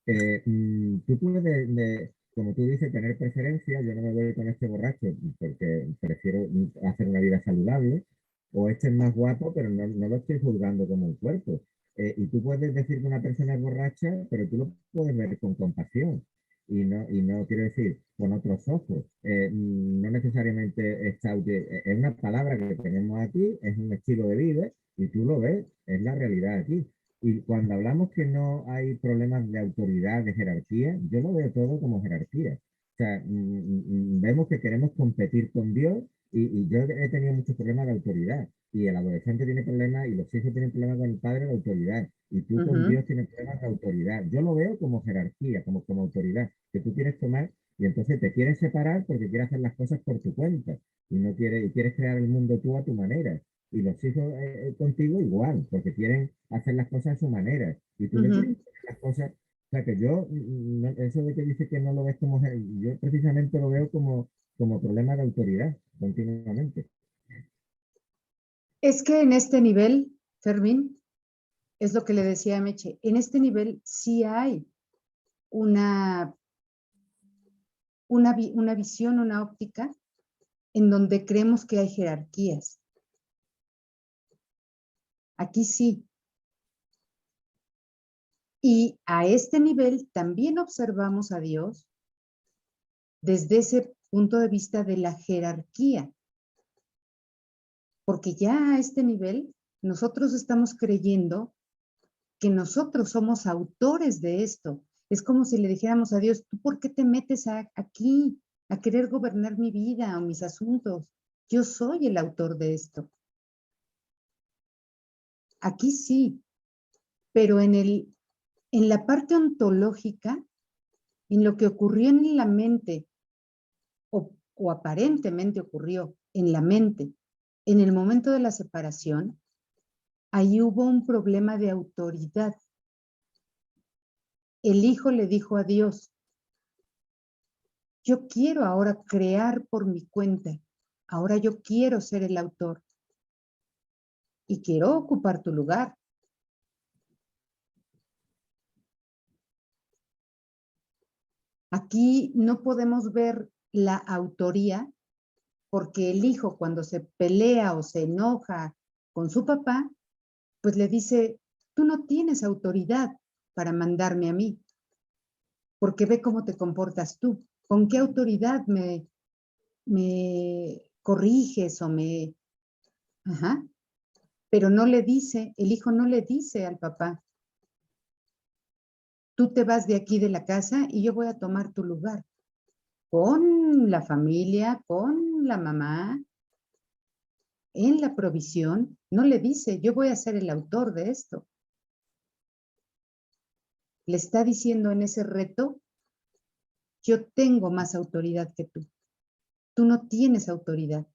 tú puedes, como tú dices, tener preferencia. Yo no me voy con este borracho porque prefiero hacer una vida saludable, o este es más guapo, pero no lo estoy juzgando como un cuerpo. Y tú puedes decir que una persona es borracha, pero tú lo puedes ver con compasión. Y no quiero decir con otros ojos. No necesariamente es una palabra que tenemos aquí, es un estilo de vida, y tú lo ves, es la realidad aquí. Y cuando hablamos que no hay problemas de autoridad, de jerarquía, yo lo veo todo como jerarquía. O sea, vemos que queremos competir con Dios, y yo he tenido muchos problemas de autoridad, y el adolescente tiene problemas y los hijos tienen problemas con el padre de autoridad, y tú con Dios tienes problemas de autoridad. Yo lo veo como jerarquía, como autoridad, que tú quieres tomar, y entonces te quieres separar porque quieres hacer las cosas por tu cuenta, y quieres crear el mundo tú a tu manera. Y los hijos contigo igual, porque quieren hacer las cosas a su manera, y tú le quieres hacer las cosas. O sea que yo, eso de que dice que no lo ves como, yo precisamente lo veo como problema de autoridad continuamente. Es que en este nivel, Fermín, es lo que le decía a Meche, en este nivel sí hay una visión, una óptica en donde creemos que hay jerarquías. Aquí sí. Y a este nivel también observamos a Dios desde ese punto de vista de la jerarquía. Porque ya a este nivel nosotros estamos creyendo que nosotros somos autores de esto. Es como si le dijéramos a Dios, ¿tú por qué te metes aquí a querer gobernar mi vida o mis asuntos? Yo soy el autor de esto. Aquí sí, pero en la parte ontológica, en lo que ocurrió en la mente, o aparentemente ocurrió en la mente, en el momento de la separación, ahí hubo un problema de autoridad. El hijo le dijo a Dios, yo quiero ahora crear por mi cuenta, ahora yo quiero ser el autor y quiero ocupar tu lugar. Aquí no podemos ver la autoría porque el hijo cuando se pelea o se enoja con su papá, pues le dice, tú no tienes autoridad para mandarme a mí, porque ve cómo te comportas tú. ¿Con qué autoridad me corriges o me... Ajá. Pero no le dice, el hijo no le dice al papá, tú te vas de aquí de la casa y yo voy a tomar tu lugar. Con la familia, con la mamá, en la provisión, no le dice, yo voy a ser el autor de esto. Le está diciendo en ese reto, yo tengo más autoridad que tú. Tú no tienes autoridad.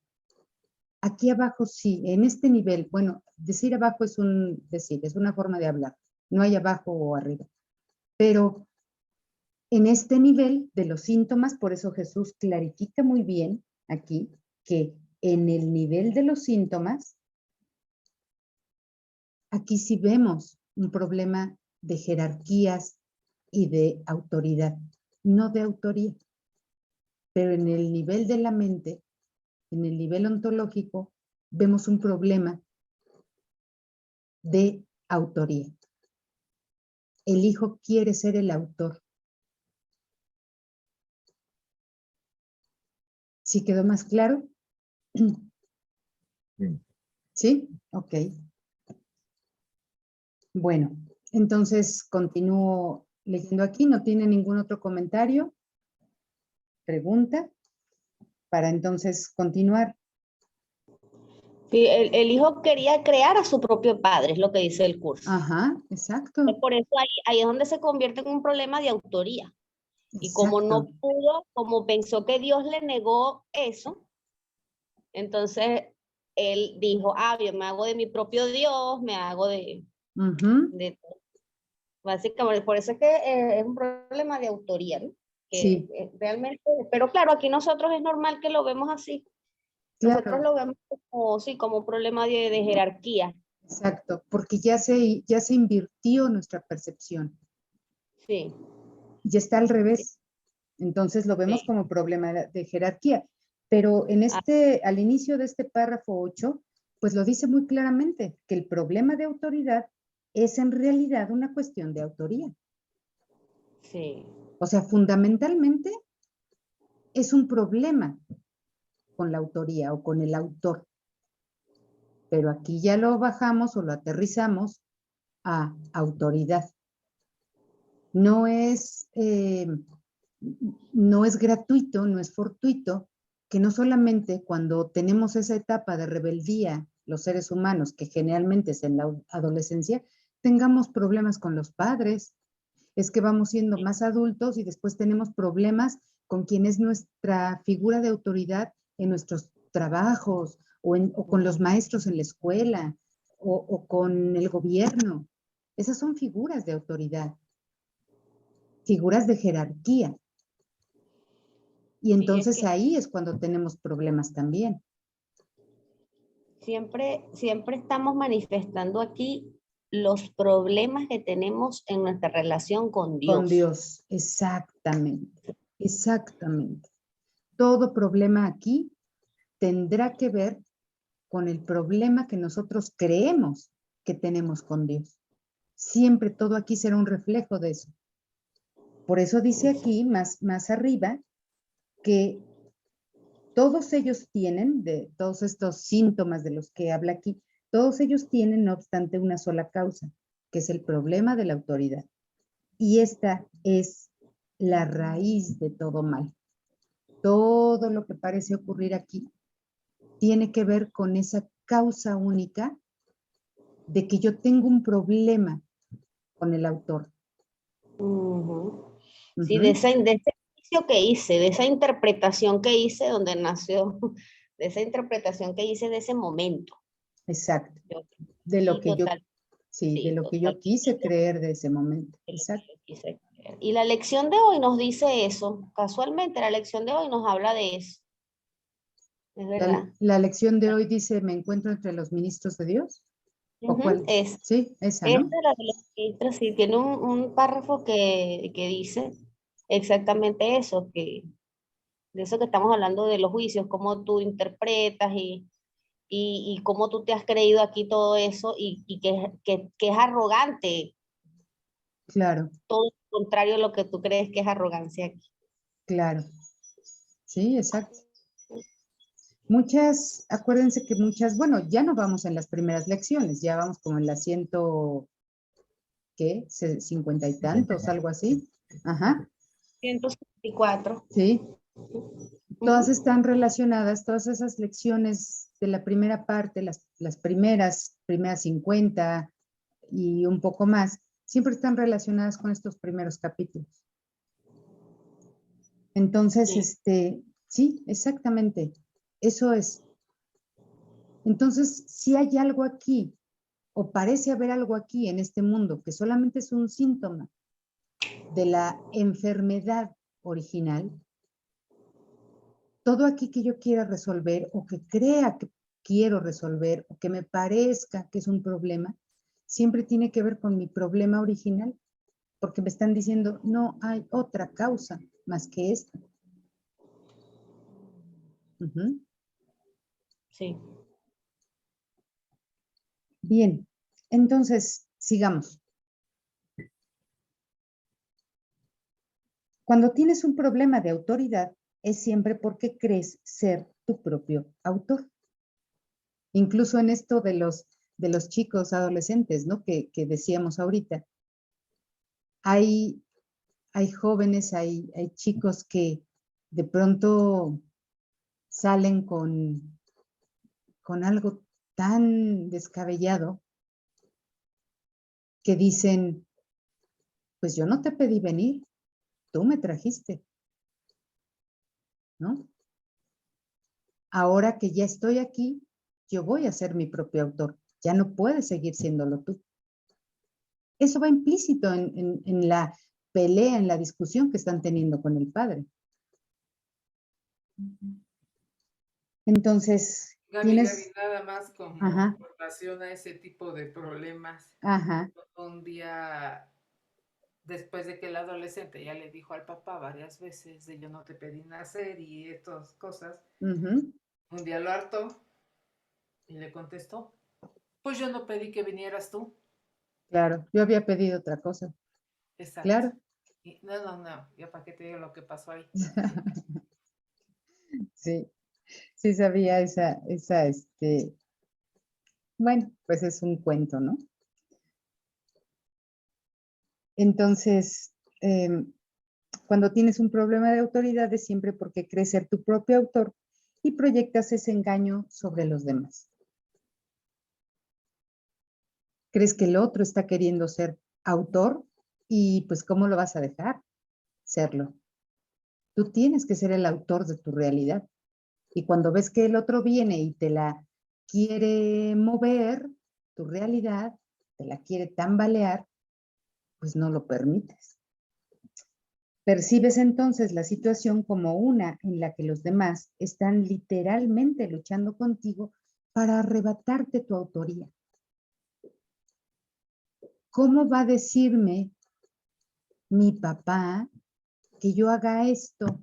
Aquí abajo sí, en este nivel, bueno, decir abajo es es una forma de hablar. No hay abajo o arriba. Pero en este nivel de los síntomas, por eso Jesús clarifica muy bien aquí que en el nivel de los síntomas, aquí sí vemos un problema de jerarquías y de autoridad, no de autoría. Pero en el nivel de la mente, en el nivel ontológico, vemos un problema de autoría. El hijo quiere ser el autor. ¿Sí quedó más claro? Sí. ¿Sí? Ok. Bueno, entonces continúo leyendo aquí. ¿No tiene ningún otro comentario? ¿Pregunta? Para entonces continuar. Sí, el hijo quería crear a su propio padre, es lo que dice el curso. Ajá, exacto. Por eso ahí es donde se convierte en un problema de autoría. Y como no Exacto. pudo, como pensó que Dios le negó eso, entonces él dijo, yo me hago de mi propio Dios, me hago Ujú, de básicamente, por eso es que es un problema de autoría, ¿no? Que sí, realmente, pero claro, aquí nosotros es normal que lo vemos así. Nosotros claro, lo vemos como, sí, como un problema de jerarquía. exacto, porque ya se invirtió nuestra percepción. Sí, Ya está al revés. Entonces lo vemos sí. como problema de jerarquía. Pero en Ah, al inicio de este párrafo 8, pues lo dice muy claramente, que el problema de autoridad es en realidad una cuestión de autoría. sí. O sea, fundamentalmente es un problema con la autoría o con el autor. Pero aquí ya lo bajamos o lo aterrizamos a autoridad. No es, no es gratuito, no es fortuito que no solamente cuando tenemos esa etapa de rebeldía, los seres humanos, que generalmente es en la adolescencia, tengamos problemas con los padres. Es que vamos siendo más adultos y después tenemos problemas con quien es nuestra figura de autoridad en nuestros trabajos o con los maestros en la escuela o con el gobierno. Esas son figuras de autoridad, figuras de jerarquía. Y Sí, es entonces que ahí es cuando tenemos problemas también. siempre estamos manifestando aquí los problemas que tenemos en nuestra relación con Con Dios. Dios, exactamente, exactamente. Todo problema aquí tendrá que ver con el problema que nosotros creemos que tenemos con Dios. Siempre todo aquí será un reflejo de eso. Por eso dice aquí, más arriba, que todos ellos tienen, de todos estos síntomas de los que habla aquí, todos ellos tienen, no obstante, una sola causa, que es el problema de la autoridad. Y esta es la raíz de todo mal. Todo lo que parece ocurrir aquí tiene que ver con esa causa única de que yo tengo un problema con el autor. Ujú. Sí, Ujú, de ese inicio que hice, de esa interpretación que hice donde nació, de esa interpretación que hice de ese momento. exacto. Yo, De lo sí, que yo, total, sí, de sí, lo que yo totalmente. quise creer de ese momento. De lo que Exacto. yo quise creer. Y la lección de hoy nos dice eso. Casualmente, la lección de hoy nos habla de eso. Es La, verdad. la lección de hoy dice, ¿me encuentro entre los ministros de Dios? ¿O Ujú, cuál? Sí, esa, esta ¿no? es la de los registros, sí, tiene un párrafo que dice exactamente eso, que de eso que estamos hablando de los juicios, cómo tú interpretas y cómo tú te has creído aquí todo eso y que es arrogante, Claro, todo lo contrario a lo que tú crees que es arrogancia aquí. claro. Sí, exacto. Muchas, acuérdense que muchas, bueno, ya no vamos en las primeras lecciones, ya vamos como en la ¿qué? 50 y tantos, algo así. Ajá, 164. sí. Todas Ujú. están relacionadas, todas esas lecciones de la primera parte, las primeras 50 y un poco más, siempre están relacionadas con estos primeros capítulos. Entonces, Sí. sí, exactamente, eso es. Entonces, si hay algo aquí, o parece haber algo aquí en este mundo que solamente es un síntoma de la enfermedad original, todo aquí que yo quiera resolver o que crea que quiero resolver o que me parezca que es un problema, siempre tiene que ver con mi problema original, porque me están diciendo, no hay otra causa más que esta. Ujú. Sí. Bien, entonces, sigamos. Cuando tienes un problema de autoridad, es siempre porque crees ser tu propio autor. Incluso en esto de los chicos adolescentes, ¿no? Que decíamos ahorita. Hay jóvenes, hay chicos que de pronto salen con algo tan descabellado que dicen, pues yo no te pedí venir, tú me trajiste, ¿no? Ahora que ya estoy aquí, yo voy a ser mi propio autor, ya no puedes seguir siéndolo tú. Eso va implícito en la pelea, en la discusión que están teniendo con el padre. Entonces, Gaby, nada más con relación a ese tipo de problemas. Ajá. Un día, después de que el adolescente ya le dijo al papá varias veces de yo no te pedí nacer y estas cosas, un día lo hartó y le contestó, pues yo no pedí que vinieras tú. Claro, yo había pedido otra cosa. Exacto. Claro. Y no, ya para qué te digo lo que pasó ahí. Sí sabía bueno, pues es un cuento, ¿no? Entonces, cuando tienes un problema de autoridad es siempre porque crees ser tu propio autor y proyectas ese engaño sobre los demás. Crees que el otro está queriendo ser autor y pues ¿cómo lo vas a dejar serlo? Tú tienes que ser el autor de tu realidad. Y cuando ves que el otro viene y te la quiere mover, tu realidad, te la quiere tambalear, pues no lo permites. Percibes entonces la situación como una en la que los demás están literalmente luchando contigo para arrebatarte tu autoría. ¿Cómo va a decirme mi papá que yo haga esto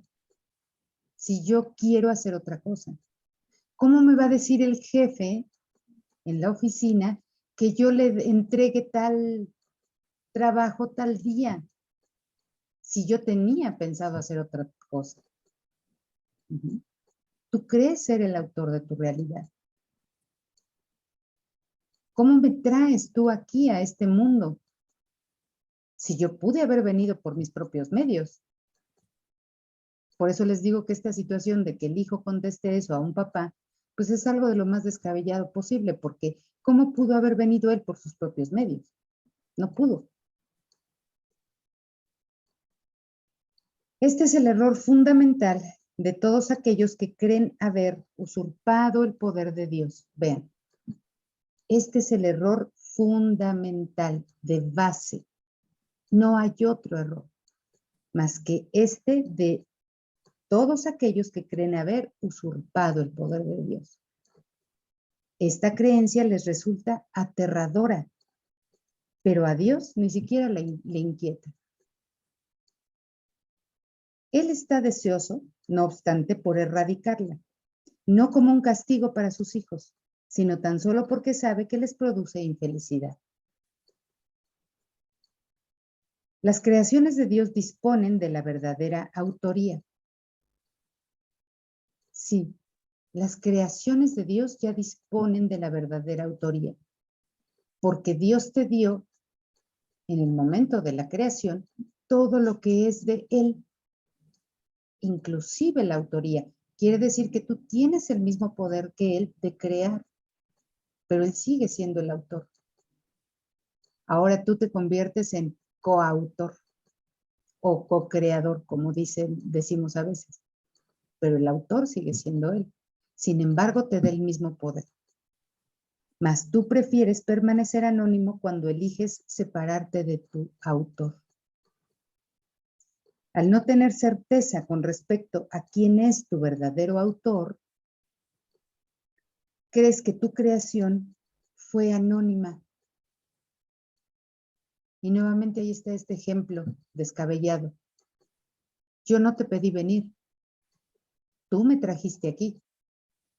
si yo quiero hacer otra cosa? ¿Cómo me va a decir el jefe en la oficina que yo le entregue tal trabajo tal día si yo tenía pensado hacer otra cosa? Tú crees ser el autor de tu realidad. ¿Cómo me traes tú aquí a este mundo si yo pude haber venido por mis propios medios? Por eso les digo que esta situación de que el hijo conteste eso a un papá, pues es algo de lo más descabellado posible, porque ¿cómo pudo haber venido él por sus propios medios? No pudo. Este es el error fundamental de todos aquellos que creen haber usurpado el poder de Dios. Vean, este es el error fundamental de base. No hay otro error más que este de todos aquellos que creen haber usurpado el poder de Dios. Esta creencia les resulta aterradora, pero a Dios ni siquiera le inquieta. Él está deseoso, no obstante, por erradicarla, no como un castigo para sus hijos, sino tan solo porque sabe que les produce infelicidad. Las creaciones de Dios disponen de la verdadera autoría. Sí, las creaciones de Dios ya disponen de la verdadera autoría, porque Dios te dio, en el momento de la creación, todo lo que es de Él, inclusive la autoría. Quiere decir que tú tienes el mismo poder que Él de crear, pero Él sigue siendo el autor. Ahora tú te conviertes en coautor o co-creador, como decimos a veces, pero el autor sigue siendo Él. Sin embargo, te da el mismo poder. Mas tú prefieres permanecer anónimo cuando eliges separarte de tu autor. Al no tener certeza con respecto a quién es tu verdadero autor, crees que tu creación fue anónima. Y nuevamente ahí está este ejemplo descabellado. Yo no te pedí venir. Tú me trajiste aquí.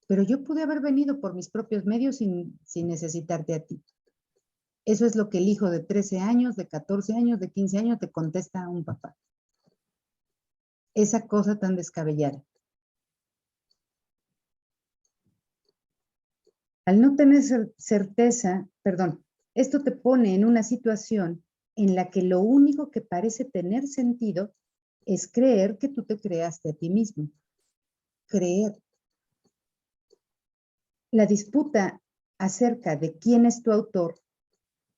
Pero yo pude haber venido por mis propios medios sin necesitarte a ti. Eso es lo que el hijo de 13 años, de 14 años, de 15 años te contesta a un papá. Esa cosa tan descabellada. Al no tener certeza, perdón, esto te pone en una situación en la que lo único que parece tener sentido es creer que tú te creaste a ti mismo. Creer. La disputa acerca de quién es tu autor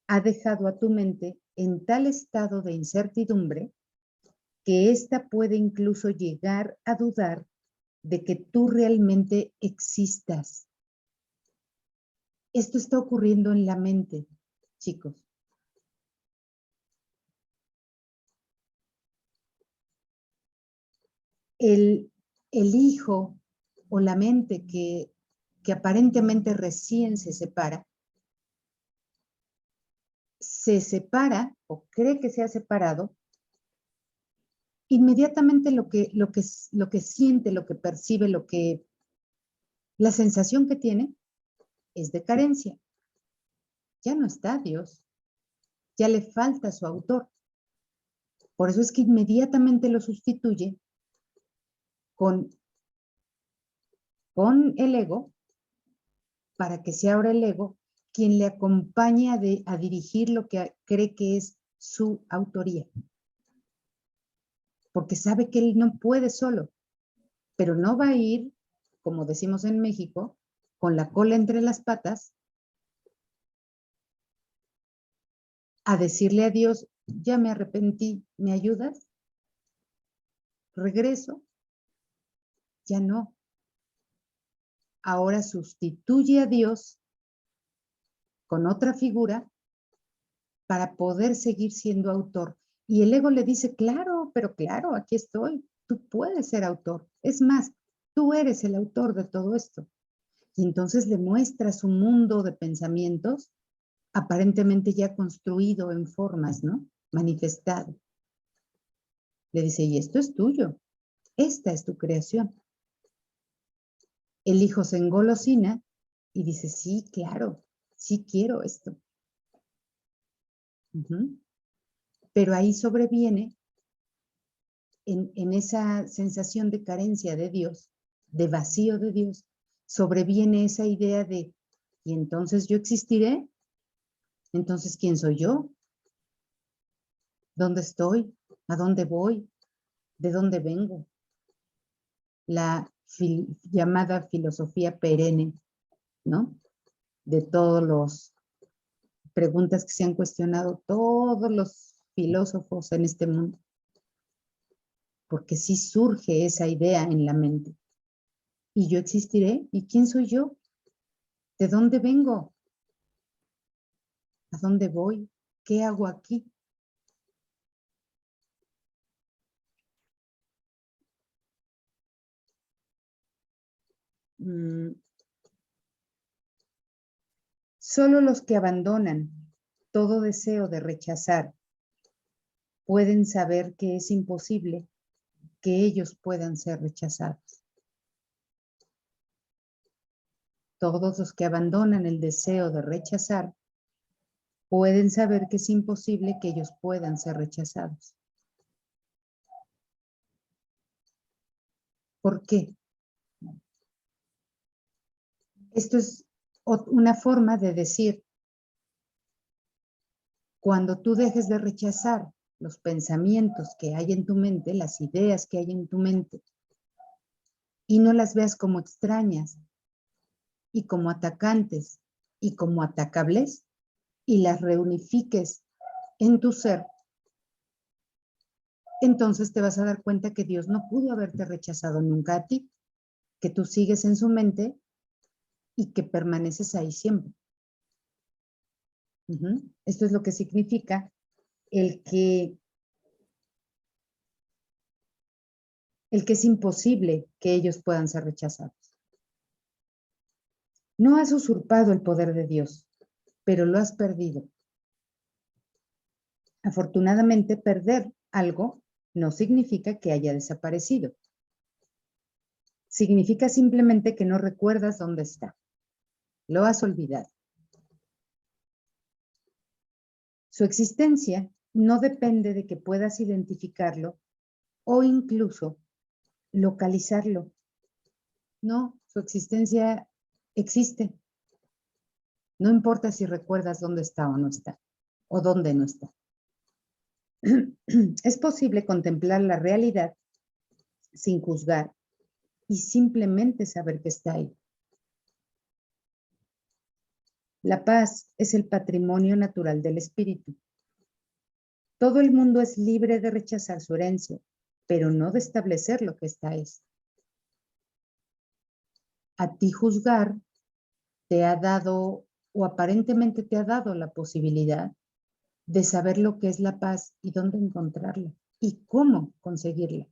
ha dejado a tu mente en tal estado de incertidumbre que ésta puede incluso llegar a dudar de que tú realmente existas. Esto está ocurriendo en la mente, chicos. El hijo o la mente que aparentemente recién se separa o cree que se ha separado, inmediatamente lo que siente, lo que percibe, la sensación que tiene es de carencia. Ya no está Dios, ya le falta su autor. Por eso es que inmediatamente lo sustituye con el ego, para que sea ahora el ego quien le acompañe a dirigir lo que cree que es su autoría. Porque sabe que él no puede solo, pero no va a ir, como decimos en México, con la cola entre las patas, a decirle a Dios, ya me arrepentí, ¿me ayudas? Regreso. Ya no. Ahora sustituye a Dios con otra figura para poder seguir siendo autor. Y el ego le dice, claro, pero claro, aquí estoy, tú puedes ser autor. Es más, tú eres el autor de todo esto. Y entonces le muestra su mundo de pensamientos aparentemente ya construido en formas, ¿no? Manifestado. Le dice, y esto es tuyo, esta es tu creación. El hijo se engolosina y dice, sí, claro, sí quiero esto. Pero ahí sobreviene, en esa sensación de carencia de Dios, de vacío de Dios, sobreviene esa idea de, ¿y entonces yo existiré? Entonces, ¿quién soy yo? ¿Dónde estoy? ¿A dónde voy? ¿De dónde vengo? La llamada filosofía perenne, ¿no? De todos los preguntas que se han cuestionado todos los filósofos en este mundo. Porque sí surge esa idea en la mente. ¿Y yo existiré? ¿Y quién soy yo? ¿De dónde vengo? ¿A dónde voy? ¿Qué hago aquí? Solo los que abandonan todo deseo de rechazar pueden saber que es imposible que ellos puedan ser rechazados. Todos los que abandonan el deseo de rechazar pueden saber que es imposible que ellos puedan ser rechazados. ¿Por qué? Esto es una forma de decir, cuando tú dejes de rechazar los pensamientos que hay en tu mente, las ideas que hay en tu mente, y no las veas como extrañas y como atacantes y como atacables, y las reunifiques en tu ser, entonces te vas a dar cuenta que Dios no pudo haberte rechazado nunca a ti, que tú sigues en su mente y que permaneces ahí siempre. Esto es lo que significa el que es imposible que ellos puedan ser rechazados. No has usurpado el poder de Dios, pero lo has perdido. Afortunadamente, perder algo no significa que haya desaparecido. Significa simplemente que no recuerdas dónde está. Lo has olvidado. Su existencia no depende de que puedas identificarlo o incluso localizarlo. No, su existencia existe. No importa si recuerdas dónde está o no está, o dónde no está. Es posible contemplar la realidad sin juzgar y simplemente saber que está ahí. La paz es el patrimonio natural del espíritu. Todo el mundo es libre de rechazar su herencia, pero no de establecer lo que esta es. A ti juzgar te ha dado, o aparentemente te ha dado la posibilidad de saber lo que es la paz y dónde encontrarla y cómo conseguirla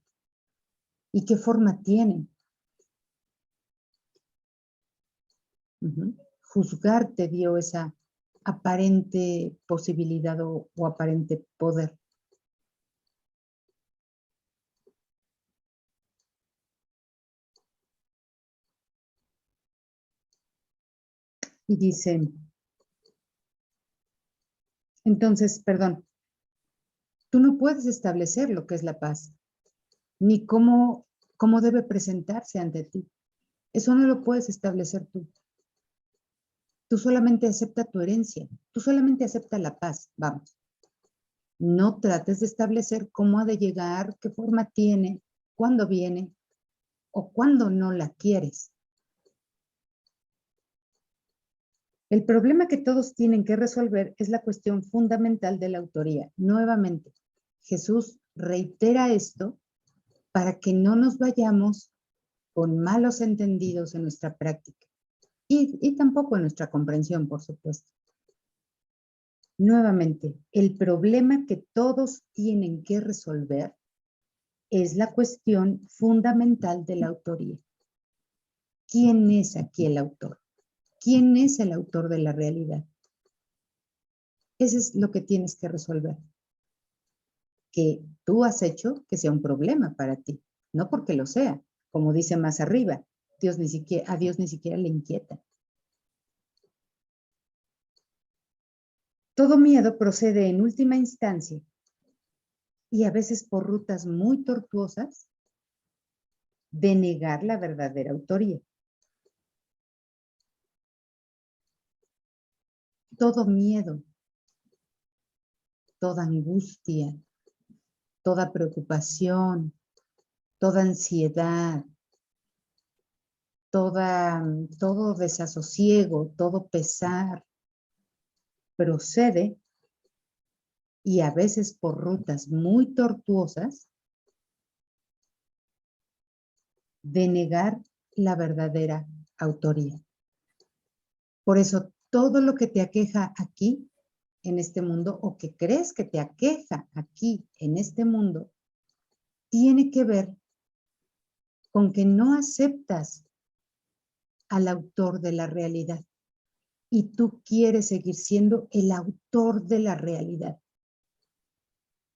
y qué forma tiene. Juzgar te dio esa aparente posibilidad o aparente poder. Y dice, entonces, perdón, tú no puedes establecer lo que es la paz, ni cómo debe presentarse ante ti. Eso no lo puedes establecer tú. Tú solamente acepta tu herencia, tú solamente acepta la paz, vamos. No trates de establecer cómo ha de llegar, qué forma tiene, cuándo viene o cuándo no la quieres. El problema que todos tienen que resolver es la cuestión fundamental de la autoría. Nuevamente, Jesús reitera esto para que no nos vayamos con malos entendidos en nuestra práctica y tampoco en nuestra comprensión, por supuesto. Nuevamente, el problema que todos tienen que resolver es la cuestión fundamental de la autoría. ¿Quién es aquí el autor? ¿Quién es el autor de la realidad? Eso es lo que tienes que resolver. Que tú has hecho que sea un problema para ti, no porque lo sea. Como dice más arriba, a Dios ni siquiera le inquieta. Todo miedo procede en última instancia y a veces por rutas muy tortuosas de negar la verdadera autoría. Todo miedo, toda angustia, toda preocupación, toda ansiedad, todo desasosiego, todo pesar, procede y a veces por rutas muy tortuosas de negar la verdadera autoría. Por eso todo lo que te aqueja aquí en este mundo o que crees que te aqueja aquí en este mundo tiene que ver con que no aceptas al autor de la realidad y tú quieres seguir siendo el autor de la realidad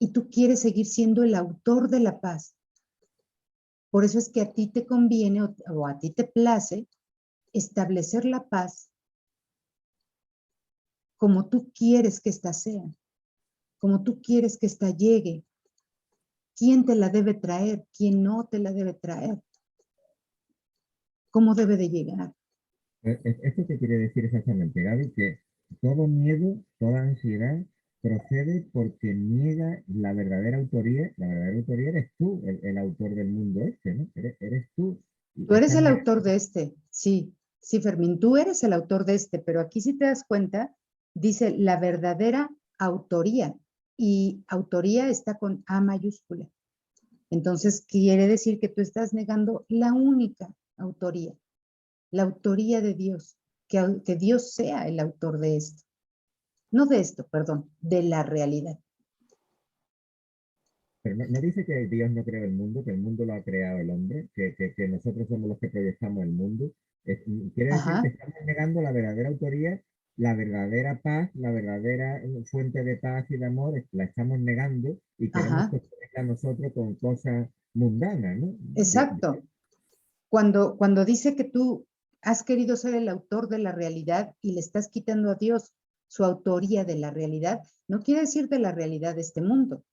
y tú quieres seguir siendo el autor de la paz. Por eso es que a ti te conviene o a ti te place establecer la paz como tú quieres que ésta sea, como tú quieres que ésta llegue. ¿Quién te la debe traer? ¿Quién no te la debe traer? ¿Cómo debe de llegar? ¿Esto qué quiere decir exactamente, Gaby? Que todo miedo, toda ansiedad procede porque niega la verdadera autoría. La verdadera autoría eres tú, el autor del mundo este, ¿no? Eres tú. Tú eres Estás el autor de este, sí, Fermín, tú eres el autor de este, pero aquí si te das cuenta, dice la verdadera autoría y autoría está con A mayúscula. Entonces quiere decir que tú estás negando la única autoría, la autoría de Dios, que Dios sea el autor de esto. No de esto, perdón, de la realidad. Pero no dice que Dios no creó el mundo, que el mundo lo ha creado el hombre, que nosotros somos los que proyectamos el mundo. Quiere decir que Ajá, estamos negando la verdadera autoría, la verdadera paz, la verdadera fuente de paz y de amor, la estamos negando y queremos ajá, construirla nosotros con cosas mundanas, ¿no? exacto. Cuando dice que tú has querido ser el autor de la realidad y le estás quitando a Dios su autoría de la realidad, no quiere decir de la realidad de este mundo.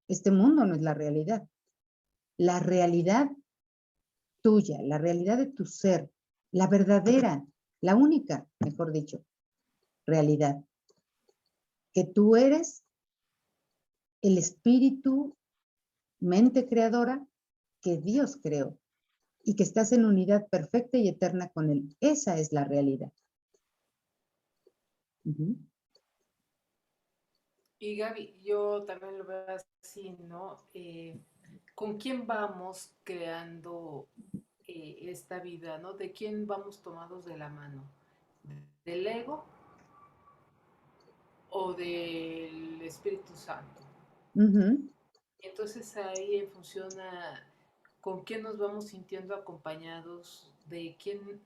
Este mundo no es la realidad. La realidad tuya, la realidad de tu ser, la verdadera, la única, mejor dicho, realidad. Que tú eres el espíritu, mente creadora que Dios creó y que estás en unidad perfecta y eterna con Él. Esa es la realidad. Y Gaby, yo también lo veo así, ¿no? ¿Con quién vamos creando esta vida, ¿no? ¿De quién vamos tomados de la mano? ¿Del ego o del Espíritu Santo? Entonces ahí en función a con quién nos vamos sintiendo acompañados, de quién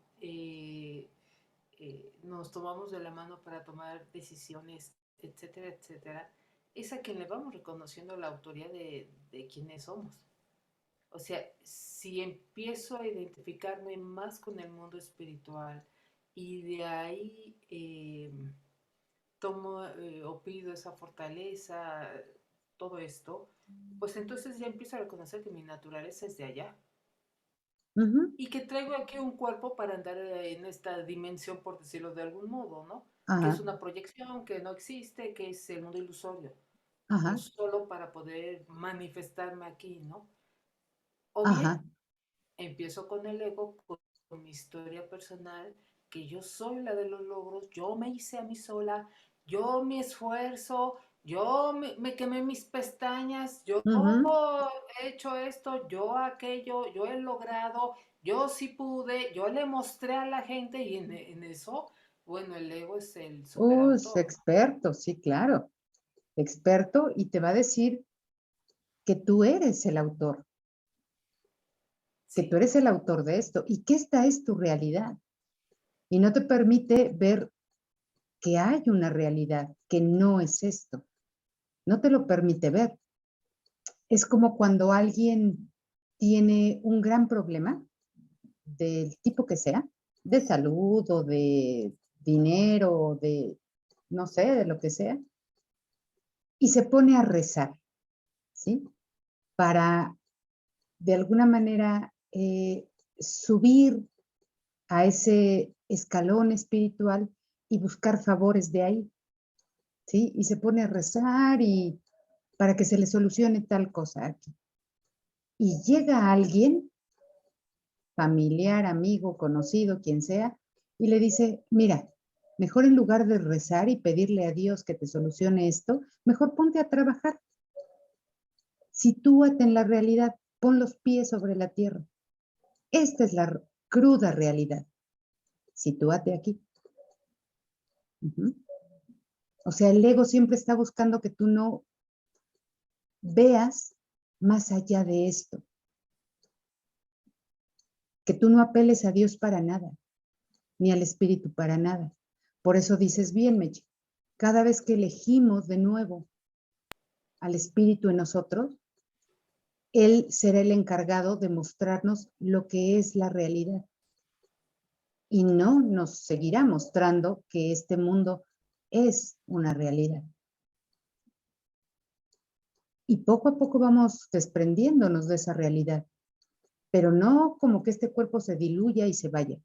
nos tomamos de la mano para tomar decisiones, etcétera, etcétera, es a quien le vamos reconociendo la autoría de quiénes somos. O sea, si empiezo a identificarme más con el mundo espiritual y de ahí tomo o pido esa fortaleza, todo esto, pues entonces ya empiezo a reconocer que mi naturaleza es de allá. Y que traigo aquí un cuerpo para andar en esta dimensión, por decirlo de algún modo, ¿no? Que es una proyección, que no existe, que es el mundo ilusorio. No solo para poder manifestarme aquí, ¿no? O bien, empiezo con el ego, con mi historia personal, que yo soy la de los logros, yo me hice a mí sola, yo mi esfuerzo, yo me quemé mis pestañas, yo he hecho esto, yo aquello, yo he logrado, yo sí pude, yo le mostré a la gente y en eso, bueno, el ego es el superautor. Experto, sí, claro. Experto y te va a decir que tú eres el autor. Sí. Que tú eres el autor de esto y que esta es tu realidad. Y no te permite ver que hay una realidad, que no es esto. No te lo permite ver. Es como cuando alguien tiene un gran problema, del tipo que sea, de salud o de dinero o de, no sé, de lo que sea, y se pone a rezar, ¿sí? Para, de alguna manera, subir a ese escalón espiritual y buscar favores de ahí, ¿sí? Y se pone a rezar y para que se le solucione tal cosa aquí. Y llega alguien, familiar, amigo, conocido, quien sea, y le dice, mira, mejor en lugar de rezar y pedirle a Dios que te solucione esto, mejor ponte a trabajar. Sitúate en la realidad, pon los pies sobre la tierra. Esta es la cruda realidad. Sitúate aquí. O sea, el ego siempre está buscando que tú no veas más allá de esto. Que tú no apeles a Dios para nada, ni al Espíritu para nada. Por eso dices bien, Meche, cada vez que elegimos de nuevo al Espíritu en nosotros, Él será el encargado de mostrarnos lo que es la realidad. Y no nos seguirá mostrando que este mundo es una realidad. Y poco a poco vamos desprendiéndonos de esa realidad, pero no como que este cuerpo se diluya y se vaya.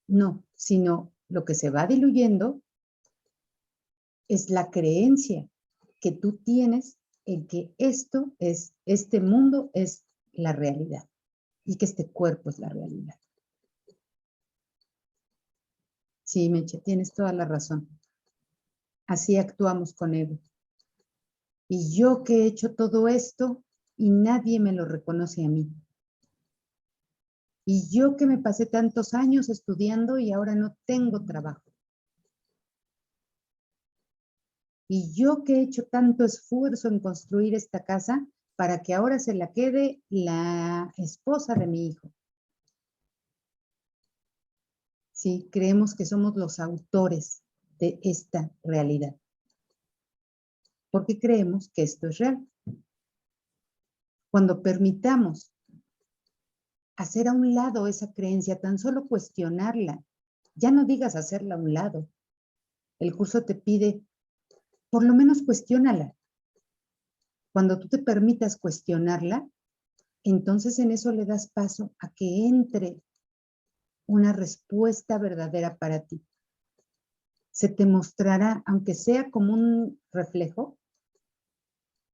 No, sino lo que se va diluyendo es la creencia que tú tienes en que este mundo es la realidad y que este cuerpo es la realidad. Sí, Meche, tienes toda la razón. Así actuamos con ego. Y yo que he hecho todo esto y nadie me lo reconoce a mí. Y yo que me pasé tantos años estudiando y ahora no tengo trabajo. Y yo que he hecho tanto esfuerzo en construir esta casa para que ahora se la quede la esposa de mi hijo. Sí, creemos que somos los autores de esta realidad. Porque creemos que esto es real. Cuando permitamos hacer a un lado esa creencia, tan solo cuestionarla, ya no digas hacerla a un lado. El curso te pide, por lo menos cuestiónala. Cuando tú te permitas cuestionarla, entonces en eso le das paso a que entre una respuesta verdadera para ti. se te mostrará, aunque sea como un reflejo,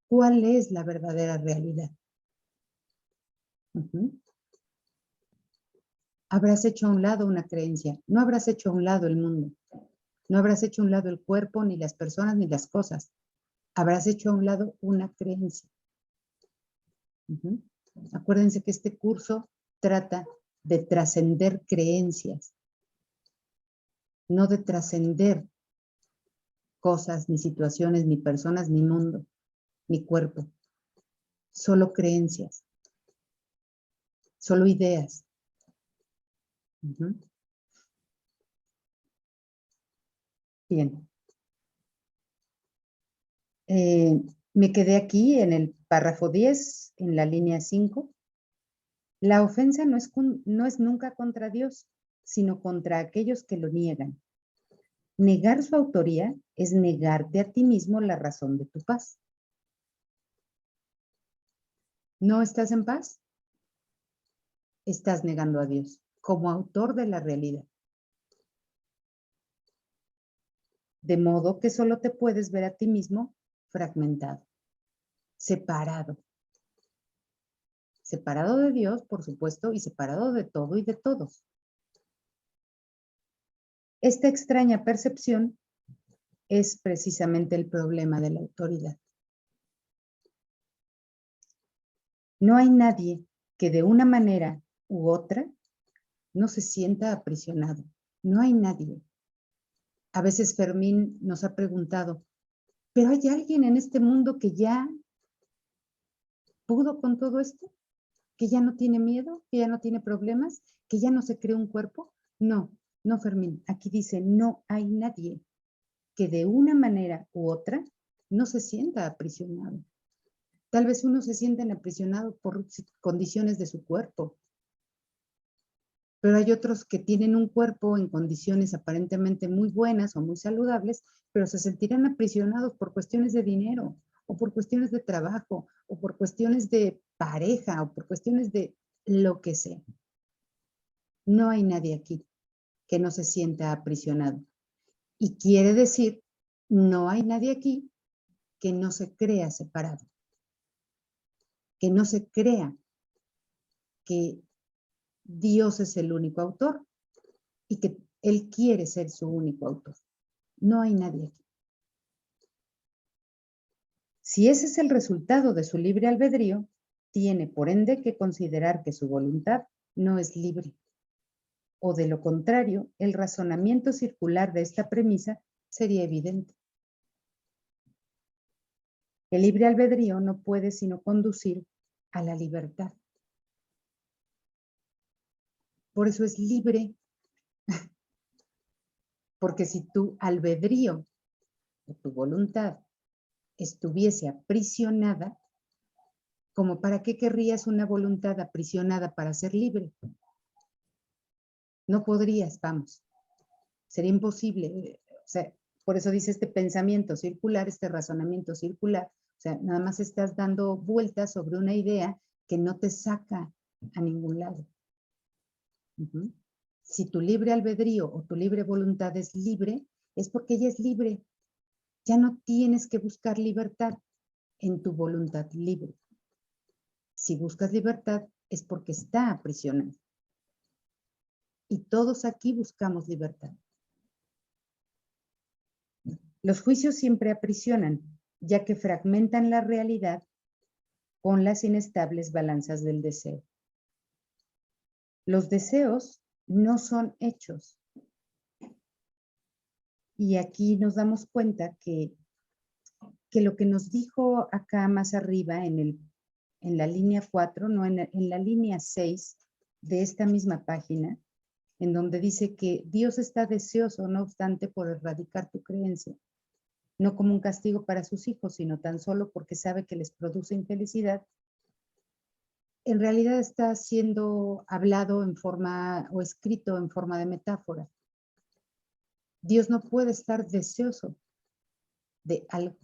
cuál es la verdadera realidad. Habrás hecho a un lado una creencia, no habrás hecho a un lado el mundo, no habrás hecho a un lado el cuerpo, ni las personas, ni las cosas. Habrás hecho a un lado una creencia. Acuérdense que este curso trata de trascender creencias, no de trascender cosas, ni situaciones, ni personas, ni mundo, ni cuerpo. Solo creencias, solo ideas. Bien. Me quedé aquí en el párrafo 10, en la línea 5. La ofensa no es nunca contra Dios, sino contra aquellos que lo niegan. Negar su autoría es negarte a ti mismo la razón de tu paz. ¿No estás en paz? Estás negando a Dios como autor de la realidad. De modo que solo te puedes ver a ti mismo fragmentado, separado. Separado de Dios, por supuesto, y separado de todo y de todos. Esta extraña percepción es precisamente el problema de la autoridad. No hay nadie que de una manera u otra no se sienta aprisionado. No hay nadie. A veces Fermín nos ha preguntado, ¿pero hay alguien en este mundo que ya pudo con todo esto? ¿Que ya no tiene miedo? ¿Que ya no tiene problemas? ¿Que ya no se cree un cuerpo? No, no, Fermín. Aquí dice, no hay nadie que de una manera u otra no se sienta aprisionado. Tal vez uno se sienta aprisionado por condiciones de su cuerpo, pero hay otros que tienen un cuerpo en condiciones aparentemente muy buenas o muy saludables, pero se sentirán aprisionados por cuestiones de dinero, o por cuestiones de trabajo, o por cuestiones de pareja, o por cuestiones de lo que sea. No hay nadie aquí que no se sienta aprisionado. Y quiere decir, no hay nadie aquí que no se crea separado, que no se crea que Dios es el único autor y que Él quiere ser su único autor. No hay nadie aquí. Si ese es el resultado de su libre albedrío, tiene por ende que considerar que su voluntad no es libre. O de lo contrario, el razonamiento circular de esta premisa sería evidente. El libre albedrío no puede sino conducir a la libertad. Por eso es libre. Porque si tu albedrío o tu voluntad estuviese aprisionada, ¿como para qué querrías una voluntad aprisionada para ser libre? No podrías, vamos. Sería imposible. O sea, por eso dice este pensamiento circular, este razonamiento circular. O sea, nada más estás dando vueltas sobre una idea que no te saca a ningún lado. Si tu libre albedrío o tu libre voluntad es libre, es porque ella es libre. Ya no tienes que buscar libertad en tu voluntad libre. Si buscas libertad es porque está aprisionada. Y todos aquí buscamos libertad. Los juicios siempre aprisionan, ya que fragmentan la realidad con las inestables balanzas del deseo. Los deseos no son hechos. Y aquí nos damos cuenta que lo que nos dijo acá más arriba en la línea 4, no, en la línea 6 de esta misma página, en donde dice que Dios está deseoso, no obstante, por erradicar tu creencia, no como un castigo para sus hijos, sino tan solo porque sabe que les produce infelicidad. En realidad está siendo hablado en forma o escrito en forma de metáfora. Dios no puede estar deseoso de algo,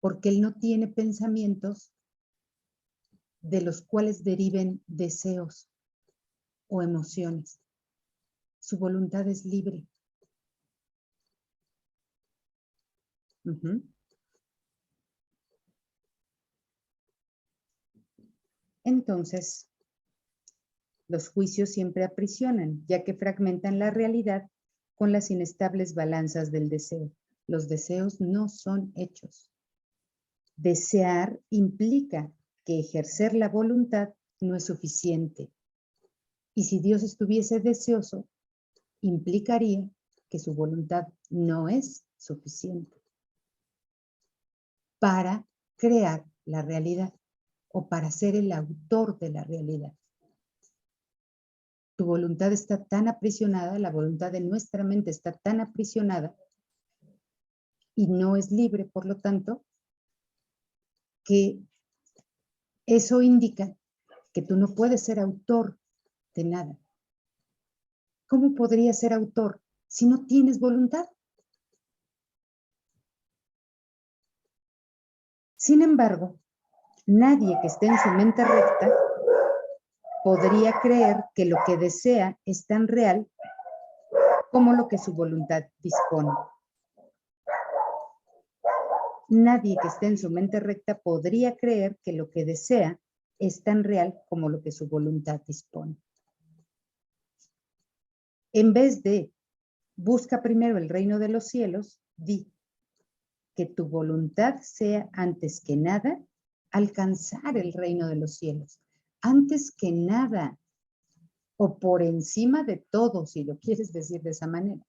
porque Él no tiene pensamientos de los cuales deriven deseos o emociones. Su voluntad es libre. Ujú. Entonces, los juicios siempre aprisionan, ya que fragmentan la realidad con las inestables balanzas del deseo. Los deseos no son hechos. Desear implica que ejercer la voluntad no es suficiente. Y si Dios estuviese deseoso, implicaría que su voluntad no es suficiente para crear la realidad o para ser el autor de la realidad. Tu voluntad está tan aprisionada, la voluntad de nuestra mente está tan aprisionada y no es libre, por lo tanto, que eso indica que tú no puedes ser autor de nada. ¿Cómo podrías ser autor si no tienes voluntad? Sin embargo, nadie que esté en su mente recta podría creer que lo que desea es tan real como lo que su voluntad dispone. Nadie que esté en su mente recta podría creer que lo que desea es tan real como lo que su voluntad dispone. En vez de busca primero el reino de los cielos, di que tu voluntad sea antes que nada alcanzar el reino de los cielos. Antes que nada, o por encima de todo, si lo quieres decir de esa manera.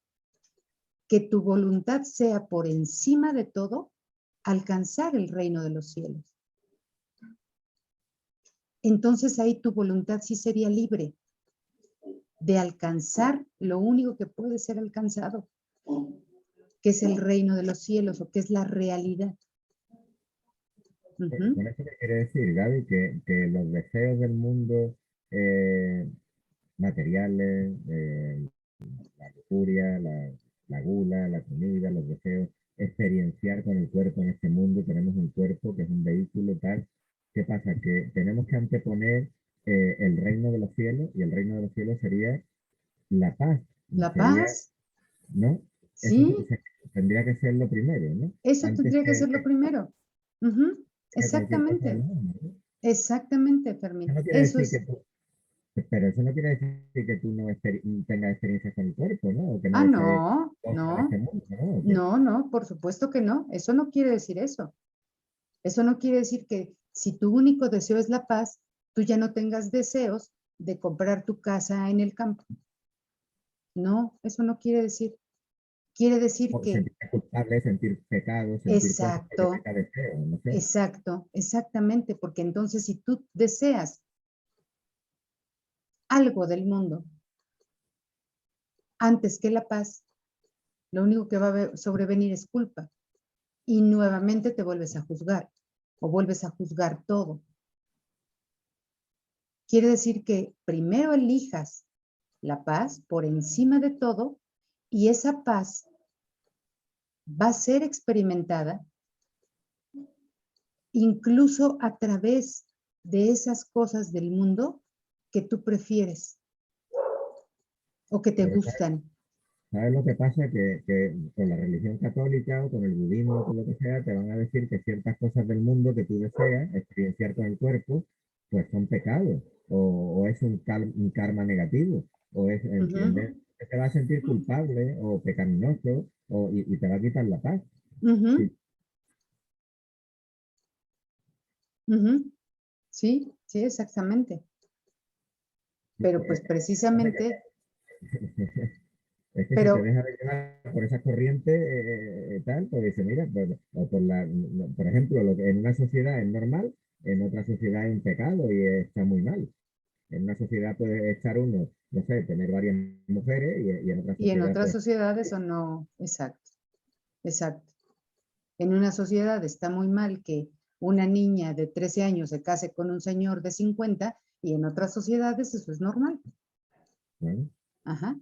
Que tu voluntad sea por encima de todo, alcanzar el reino de los cielos. Entonces ahí tu voluntad sí sería libre de alcanzar lo único que puede ser alcanzado, que es el reino de los cielos o que es la realidad. Con esto que quiere decir, Gaby, que los deseos del mundo materiales, la lujuria, la gula, la comida, los deseos, experienciar con el cuerpo en este mundo. Tenemos un cuerpo que es un vehículo tal. ¿Qué pasa? Que tenemos que anteponer el reino de los cielos, y el reino de los cielos sería la paz. La Sería, paz, ¿no? Eso sí, tendría que ser lo primero, ¿no? eso Antes tendría que ser lo primero. que cualquier cosa del Exactamente, mundo, ¿no? exactamente, Eso Fermín. no quiere Eso decir que es. tú, pero eso no quiere decir que tú no tengas experiencias con el cuerpo, ¿no? O que no Ah, desees no, cosas de este no, mundo, ¿no? ¿O qué? no, no, por supuesto que no. Eso no quiere decir eso. Eso no quiere decir que si tu único deseo es la paz, tú ya no tengas deseos de comprar tu casa en el campo. No, eso no quiere decir. Quiere decir O que, sentir culpable, sentir pecado, sentir cosas porque exacto, tenga deseo, no sé. exacto, exactamente, porque entonces si tú deseas algo del mundo antes que la paz, lo único que va a sobrevenir es culpa y nuevamente te vuelves a juzgar o vuelves a juzgar todo. Quiere decir que primero elijas la paz por encima de todo y esa paz va a ser experimentada incluso a través de esas cosas del mundo que tú prefieres o que te Pero gustan. ¿sabes lo que pasa? Que con la religión católica o con el budismo o con lo que sea, te van a decir que ciertas cosas del mundo que tú deseas experienciar con el cuerpo, pues son pecados, o es un karma negativo, o es, ¿entiendes? Ujú, Te va a sentir culpable o pecaminoso, y te va a quitar la paz. ujú, Sí, ujú. Sí, sí, exactamente. sí, Pero pues precisamente, es que si te pero, dejas de llevar por esa corriente, tal, pues dice, mira, o por, por ejemplo, lo que en una sociedad es normal, en otra sociedad es un pecado y está muy mal. En una sociedad puede estar uno, no sé, tener varias mujeres, y en otra y en sociedad, otras pues, sociedades o no, exacto, exacto. En una sociedad está muy mal que una niña de 13 años se case con un señor de 50 y en otras sociedades eso es normal. ¿no? Ajá.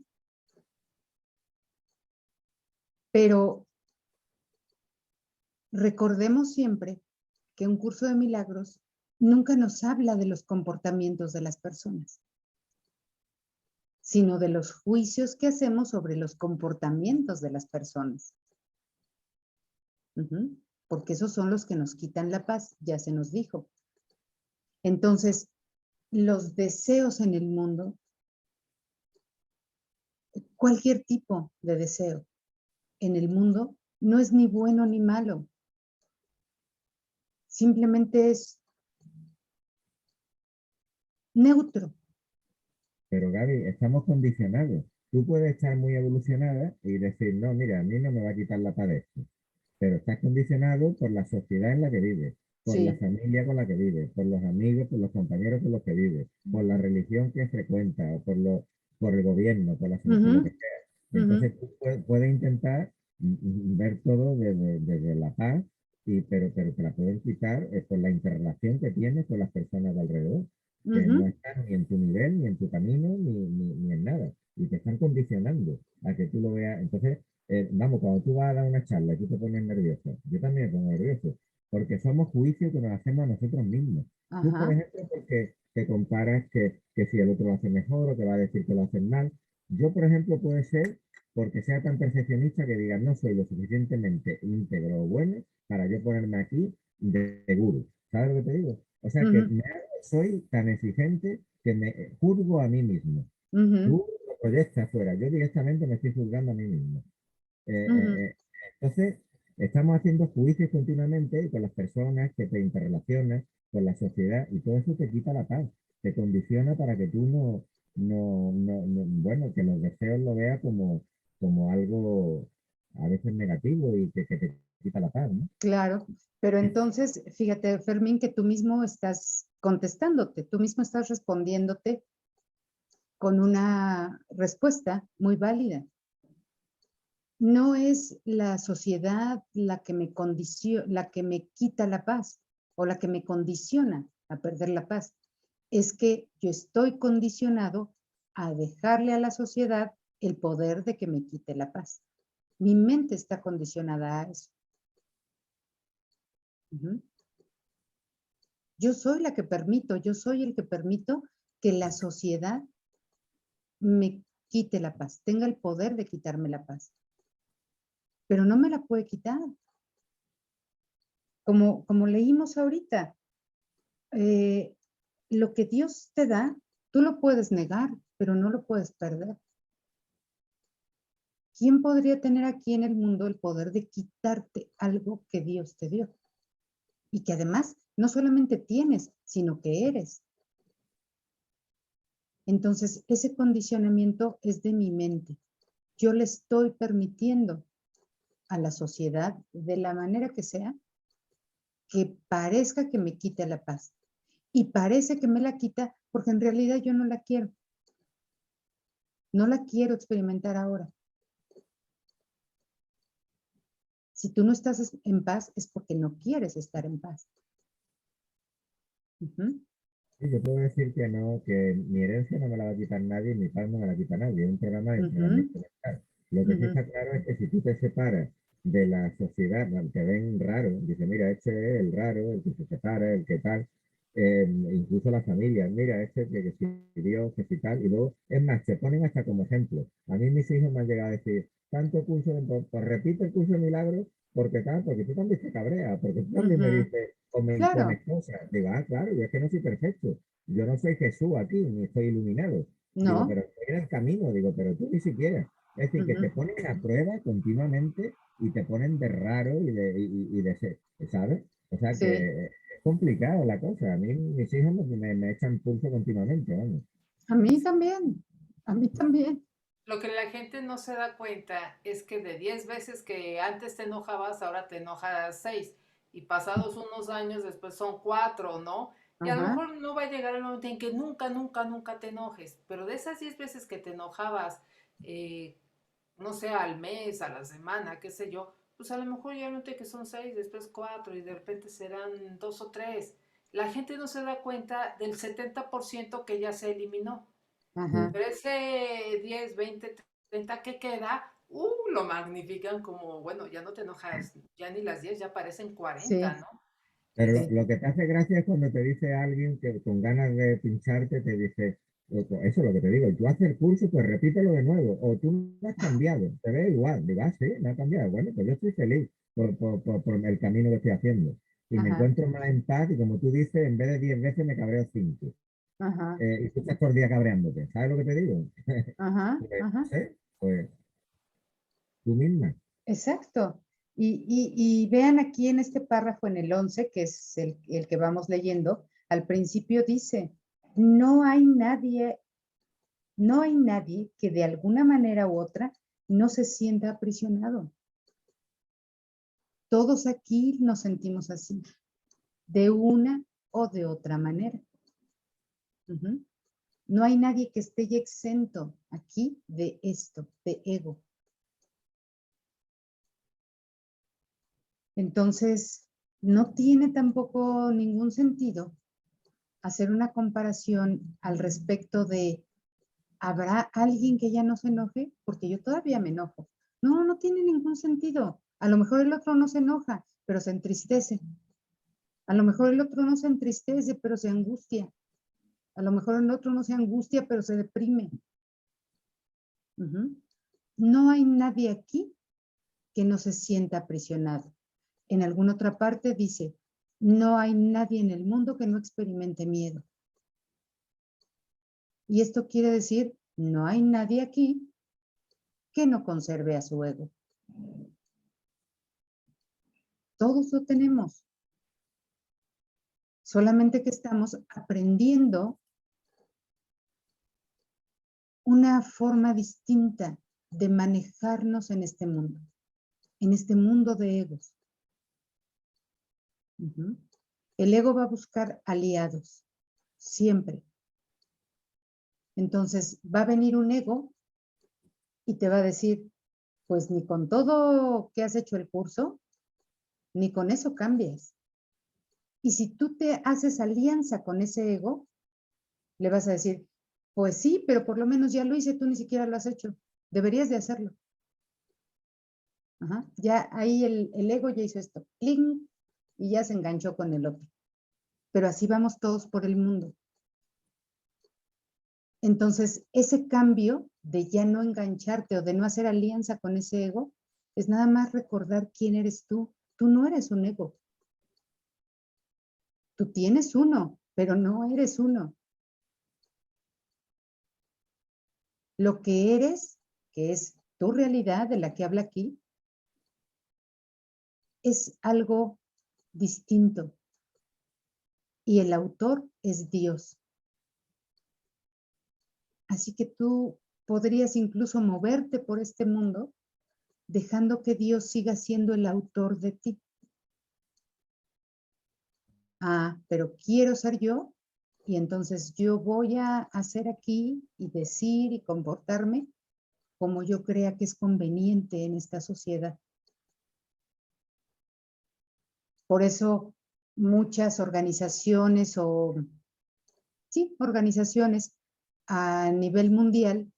Pero recordemos siempre que un curso de milagros nunca nos habla de los comportamientos de las personas, sino de los juicios que hacemos sobre los comportamientos de las personas. Porque esos son los que nos quitan la paz, ya se nos dijo. Entonces, los deseos en el mundo, cualquier tipo de deseo en el mundo, no es ni bueno ni malo. Simplemente es neutro. Pero Gaby, estamos condicionados. Tú puedes estar muy evolucionada y decir, no, mira, a mí no me va a quitar la paz de esto. Pero estás condicionado por la sociedad en la que vives, por la Sí. familia con la que vives, por los amigos, por los compañeros con los que vives, por la religión que frecuenta, o por el gobierno, por lo que sea. Entonces tú puedes intentar ver todo desde la paz, pero te la pueden quitar por la interrelación que tienes con las personas de alrededor, que no están ni en tu nivel, ni en tu camino, ni en nada. Y te están condicionando a que tú lo veas. Entonces, vamos, cuando tú vas a dar una charla y tú te pones nervioso, yo también me pongo nervioso, porque somos juicios que nos hacemos a nosotros mismos. Tú, por Ajá. ejemplo, porque te comparas que si el otro lo hace mejor o que va a decir que lo hacen mal. Yo, por ejemplo, puede ser porque sea tan perfeccionista que diga no soy lo suficientemente íntegro o bueno para yo ponerme aquí de gurú. ¿Sabes lo que te digo? O sea, que soy tan exigente que me juzgo a mí mismo. Tú lo proyectas afuera, yo directamente me estoy juzgando a mí mismo. Entonces, estamos haciendo juicios continuamente con las personas que te interrelacionas, con la sociedad, y todo eso te quita la paz, te condiciona para que tú bueno, que los deseos lo veas como algo a veces negativo y que te quita la paz, ¿no? Claro, pero entonces, fíjate, Fermín, que tú mismo estás contestándote, tú mismo estás respondiéndote con una respuesta muy válida. No es la sociedad la que me la que me quita la paz o la que me condiciona a perder la paz. Es que yo estoy condicionado a dejarle a la sociedad el poder de que me quite la paz. Mi mente está condicionada a eso. Yo soy la que permito, yo soy el que permito que la sociedad me quite la paz, tenga el poder de quitarme la paz. Pero no me la puede quitar. Como leímos ahorita, lo que Dios te da, tú lo puedes negar, pero no lo puedes perder. ¿Quién podría tener aquí en el mundo el poder de quitarte algo que Dios te dio? Y que además no solamente tienes, sino que eres. Entonces, ese condicionamiento es de mi mente. Yo le estoy permitiendo a la sociedad, de la manera que sea, que parezca que me quite la paz. Y parece que me la quita porque en realidad yo no la quiero. No la quiero experimentar ahora. Si tú no estás en paz es porque no quieres estar en paz. Sí, yo puedo decir que no, que mi herencia no me la va a quitar nadie, mi paz no me la quita nadie. Es un programa de entrenamiento mental. Lo que sí está claro es que si tú te separas de la sociedad, te ven raro, dice, mira, este es el raro, el que se separa, el que tal, incluso la familia, mira, este que si Dios, que si tal, y luego, es más, te ponen hasta como ejemplo. A mí mis hijos me han llegado a decir, tanto curso, pues repite el curso de milagros, porque tal, porque tú también te cabreas, porque tú también me dices, o me Claro. impones cosas. Digo, claro, yo es que no soy perfecto. Yo no soy Jesús aquí, ni estoy iluminado. Digo, No. pero estoy en el camino, digo, pero tú ni siquiera. Es decir, que te ponen a prueba continuamente y te ponen de raro y de ser, ¿sabes? O sea Sí. que es complicado la cosa. A mí mis hijos me echan pulso continuamente, vamos. A mí también. A mí también. Lo que la gente no se da cuenta es que de 10 veces que antes te enojabas, ahora te enojas 6. Y pasados unos años después son 4, ¿no? Y a lo Ajá. mejor no va a llegar el momento en que nunca, nunca, nunca te enojes. Pero de esas 10 veces que te enojabas, no sé, al mes, a la semana, qué sé yo, pues a lo mejor ya noté que son 6, después 4 y de repente serán 2 o 3. La gente no se da cuenta del 70% que ya se eliminó. Ajá. Pero ese 10, 20, 30 que queda, lo magnifican como, bueno, ya no te enojas, ya ni las 10, ya parecen 40, Sí. ¿no? Pero Sí. lo que te hace gracia es cuando te dice alguien que con ganas de pincharte te dice, eso es lo que te digo, tú haces el curso, pues repítelo de nuevo, o tú no has cambiado, te ves igual, digo, sí, me ha cambiado, bueno, pues yo estoy feliz, por el camino que estoy haciendo. Y me Ajá. encuentro más en paz y como tú dices, en vez de 10 veces me cabreo 5. Ajá, Y tú estás todo el día cabreándote. ¿Sabes lo que te digo? ajá, Pues, ajá. sí, pues tú misma. Exacto. Y vean aquí en este párrafo, en el 11, que es el que vamos leyendo, al principio dice, no hay nadie que de alguna manera u otra no se sienta aprisionado. Todos aquí nos sentimos así, de una o de otra manera. Ujú. No hay nadie que esté ya exento aquí de esto, de ego. Entonces, no tiene tampoco ningún sentido hacer una comparación al respecto de, ¿habrá alguien que ya no se enoje? Porque yo todavía me enojo. No, no tiene ningún sentido. A lo mejor el otro no se enoja, pero se entristece. A lo mejor el otro no se entristece, pero se angustia. A lo mejor el otro no se angustia, pero se deprime. No hay nadie aquí que no se sienta aprisionado. En alguna otra parte dice, no hay nadie en el mundo que no experimente miedo. Y esto quiere decir, no hay nadie aquí que no conserve a su ego. Todos lo tenemos. Solamente que estamos aprendiendo una forma distinta de manejarnos en este mundo de egos. El ego va a buscar aliados, siempre. Entonces va a venir un ego y te va a decir, pues ni con todo que has hecho el curso, ni con eso cambias. Y si tú te haces alianza con ese ego, le vas a decir, pues sí, pero por lo menos ya lo hice, tú ni siquiera lo has hecho. Deberías de hacerlo. Ajá. Ya ahí el ego ya hizo esto, ¡cling! Y ya se enganchó con el otro. Pero así vamos todos por el mundo. Entonces, ese cambio de ya no engancharte o de no hacer alianza con ese ego, es nada más recordar quién eres tú. Tú no eres un ego. Tú tienes uno, pero no eres uno. Lo que eres, que es tu realidad de la que habla aquí, es algo distinto. Y el autor es Dios. Así que tú podrías incluso moverte por este mundo dejando que Dios siga siendo el autor de ti. Ah, pero quiero ser yo y entonces yo voy a hacer aquí y decir y comportarme como yo crea que es conveniente en esta sociedad. Por eso muchas organizaciones organizaciones a nivel mundial,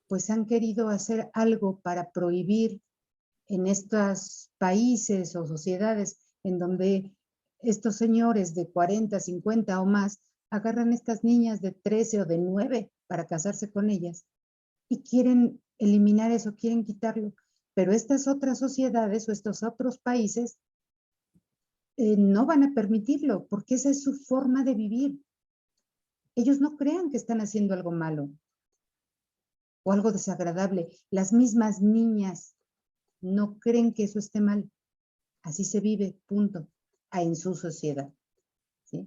pues han querido hacer algo para prohibir en estos países o sociedades en donde estos señores de 40, 50 o más agarran a estas niñas de 13 o de 9 para casarse con ellas y quieren eliminar eso, quieren quitarlo. Pero estas otras sociedades o estos otros países no van a permitirlo porque esa es su forma de vivir. Ellos no crean que están haciendo algo malo o algo desagradable. Las mismas niñas no creen que eso esté mal. Así se vive, punto, en su sociedad. ¿Sí?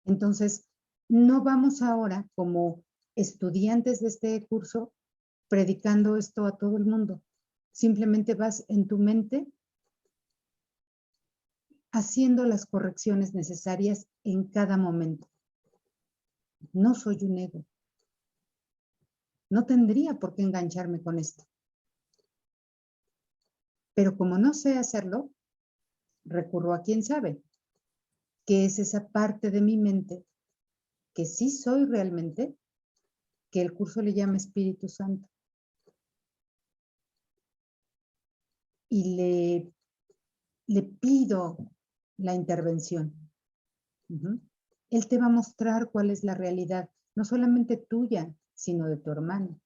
Entonces, no vamos ahora como estudiantes de este curso predicando esto a todo el mundo. Simplemente vas en tu mente haciendo las correcciones necesarias en cada momento. No soy un ego. No tendría por qué engancharme con esto. Pero como no sé hacerlo, recurro a quien sabe, que es esa parte de mi mente que sí soy realmente, que el curso le llama Espíritu Santo. Y le pido la intervención. Él te va a mostrar cuál es la realidad, no solamente tuya, sino de tu hermano.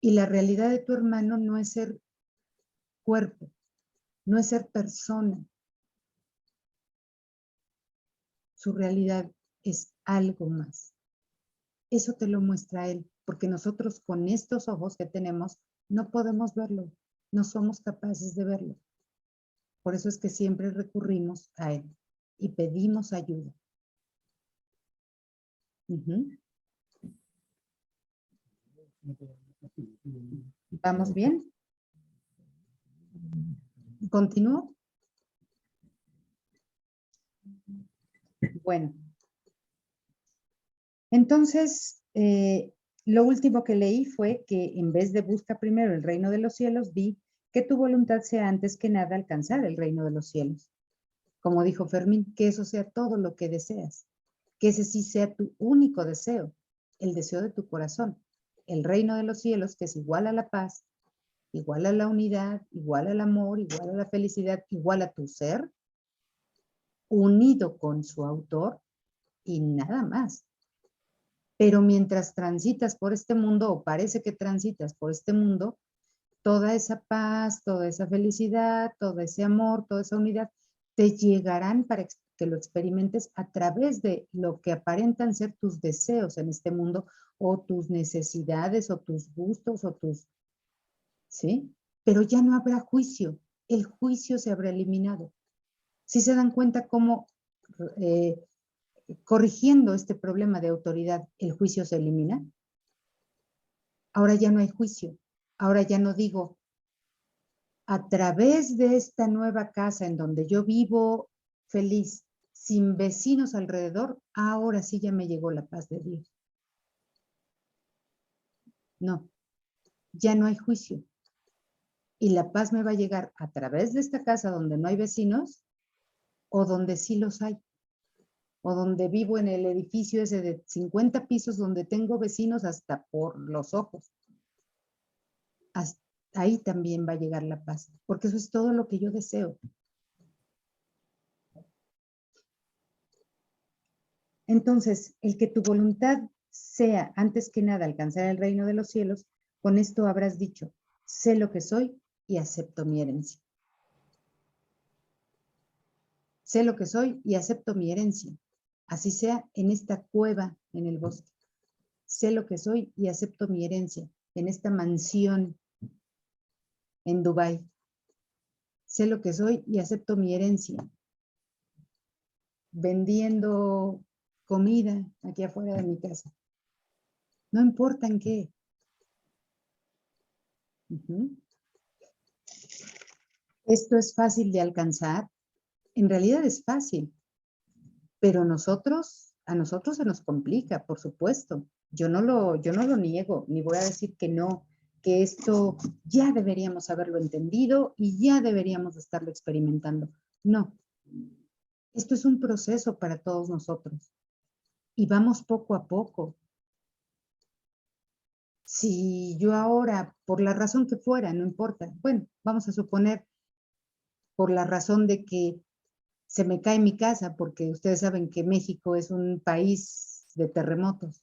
Y la realidad de tu hermano no es ser cuerpo, no es ser persona. Su realidad es algo más. Eso te lo muestra él, porque nosotros con estos ojos que tenemos no podemos verlo, no somos capaces de verlo. Por eso es que siempre recurrimos a él y pedimos ayuda. ¿Vamos bien? ¿Continúo? Bueno. Entonces, lo último que leí fue que en vez de busca primero el reino de los cielos, di que tu voluntad sea antes que nada alcanzar el reino de los cielos. Como dijo Fermín, que eso sea todo lo que deseas. Que ese sí sea tu único deseo, el deseo de tu corazón. El reino de los cielos, que es igual a la paz, igual a la unidad, igual al amor, igual a la felicidad, igual a tu ser, unido con su autor y nada más. Pero mientras transitas por este mundo, o parece que transitas por este mundo, toda esa paz, toda esa felicidad, todo ese amor, toda esa unidad, te llegarán para que lo experimentes a través de lo que aparentan ser tus deseos en este mundo, o tus necesidades, o tus gustos, o tus... ¿Sí? Pero ya no habrá juicio. El juicio se habrá eliminado. ¿Sí se dan cuenta cómo corrigiendo este problema de autoridad el juicio se elimina? Ahora ya no hay juicio. Ahora ya no digo, a través de esta nueva casa en donde yo vivo feliz, sin vecinos alrededor, ahora sí ya me llegó la paz de Dios. No, ya no hay juicio. Y la paz me va a llegar a través de esta casa donde no hay vecinos, o donde sí los hay, o donde vivo en el edificio ese de 50 pisos donde tengo vecinos hasta por los ojos. Hasta ahí también va a llegar la paz, porque eso es todo lo que yo deseo. Entonces, el que tu voluntad sea, antes que nada, alcanzar el reino de los cielos, con esto habrás dicho, sé lo que soy y acepto mi herencia. Sé lo que soy y acepto mi herencia. Así sea en esta cueva en el bosque. Sé lo que soy y acepto mi herencia en esta mansión en Dubái. Sé lo que soy y acepto mi herencia vendiendo comida aquí afuera de mi casa. No importa en qué. Esto es fácil de alcanzar. En realidad es fácil, pero a nosotros se nos complica, por supuesto. Yo no lo niego, ni voy a decir que no, que esto ya deberíamos haberlo entendido y ya deberíamos estarlo experimentando. No, esto es un proceso para todos nosotros y vamos poco a poco. Si yo ahora, por la razón que fuera, no importa, bueno, vamos a suponer por la razón de que se me cae mi casa, porque ustedes saben que México es un país de terremotos.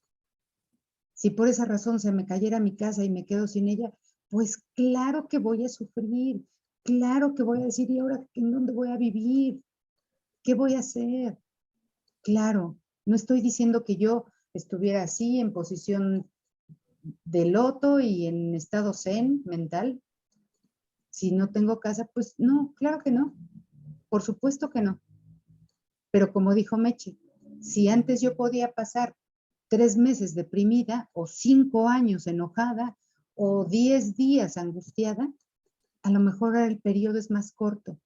Si por esa razón se me cayera mi casa y me quedo sin ella, pues claro que voy a sufrir, claro que voy a decir, ¿y ahora en dónde voy a vivir? ¿Qué voy a hacer? Claro, no estoy diciendo que yo estuviera así en posición de loto y en estado zen mental. Si no tengo casa, pues no, claro que no. Por supuesto que no. Pero como dijo Meche, si antes yo podía pasar 3 meses deprimida o 5 años enojada o 10 días angustiada, a lo mejor ahora el periodo es más corto.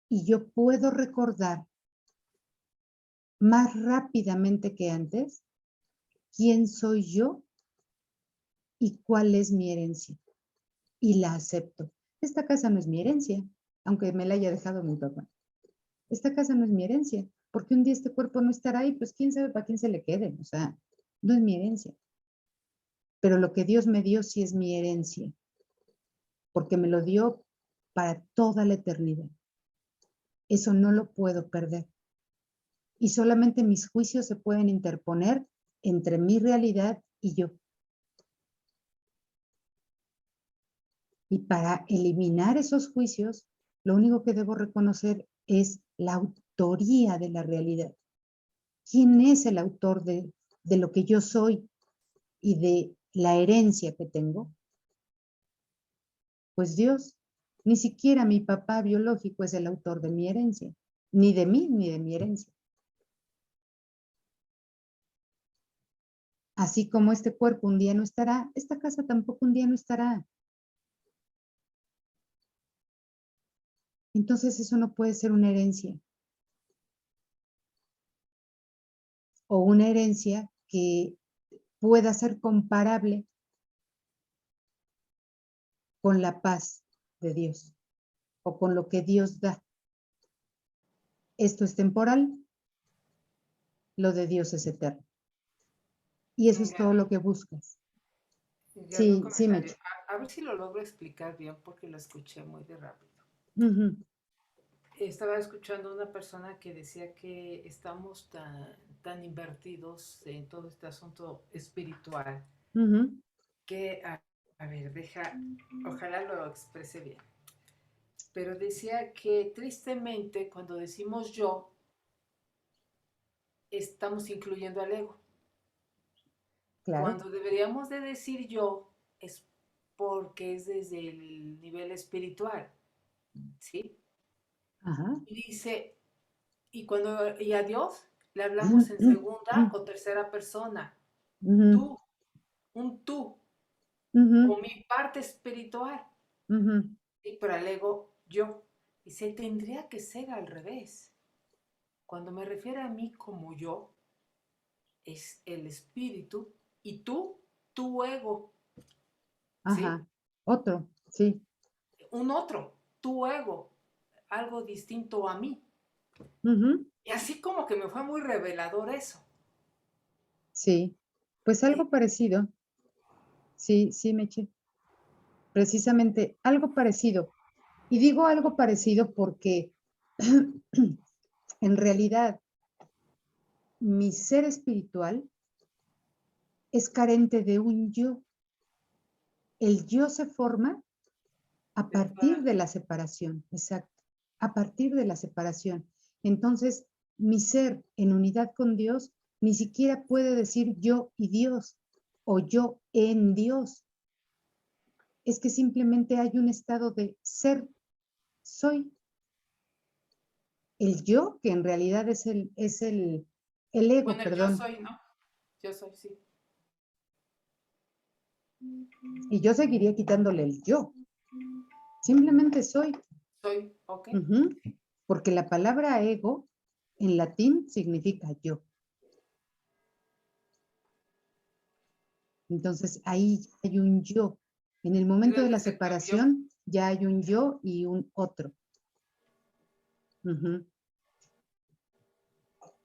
Y yo puedo recordar más rápidamente que antes quién soy yo y cuál es mi herencia. Y la acepto. Esta casa no es mi herencia, aunque me la haya dejado mi papá. Esta casa no es mi herencia, porque un día este cuerpo no estará ahí, pues quién sabe para quién se le quede. O sea, no es mi herencia. Pero lo que Dios me dio sí es mi herencia, porque me lo dio para toda la eternidad. Eso no lo puedo perder. Y solamente mis juicios se pueden interponer entre mi realidad y yo. Y para eliminar esos juicios, lo único que debo reconocer es la autoría de la realidad. ¿Quién es el autor de lo que yo soy y de la herencia que tengo? Pues Dios. Ni siquiera mi papá biológico es el autor de mi herencia, ni de mí, ni de mi herencia. Así como este cuerpo un día no estará, esta casa tampoco un día no estará. Entonces eso no puede ser una herencia. O una herencia que pueda ser comparable con la paz de Dios o con lo que Dios da. Esto es temporal, lo de Dios es eterno. Y eso es todo lo que buscas. Gaby, un Sí, sí, comentario. Meche. A ver si lo logro explicar bien porque lo escuché muy de rápido. Ujú, Estaba escuchando a una persona que decía que estamos tan invertidos en todo este asunto espiritual ujú, que, a ver, ojalá lo exprese bien. Pero decía que tristemente cuando decimos yo, estamos incluyendo al ego. claro. Cuando deberíamos de decir yo es porque es desde el nivel espiritual, ¿sí? Ajá. Y dice, y a Dios le hablamos en segunda o tercera persona, Ujú, tú, un tú, o ujú, mi parte espiritual, ujú. ¿sí? Pero al ego, yo. Y se tendría que ser al revés. Cuando me refiero a mí como yo, es el espíritu y tú, tu ego, ¿sí? Ajá. Otro, sí. Un otro, tu ego, algo distinto a mí. Ujú, Y así como que me fue muy revelador eso. sí. Pues Y algo parecido. Sí, sí, Meche. Precisamente algo parecido. Y digo algo parecido porque en realidad mi ser espiritual es carente de un yo. El yo se forma a partir de la separación, exacto, a partir de la separación. Entonces, mi ser en unidad con Dios ni siquiera puede decir yo y Dios o yo en Dios. Es que simplemente hay un estado de ser, soy. El yo, que en realidad el ego, bueno, el yo perdón. soy, ¿no? Yo soy, sí. Y yo seguiría quitándole el yo. Simplemente soy. Soy, ok. Ujú. Porque la palabra ego en latín significa yo. Entonces ahí hay un yo. En el ¿De momento de dónde la se cambió? separación ya hay un yo y un otro. Ujú.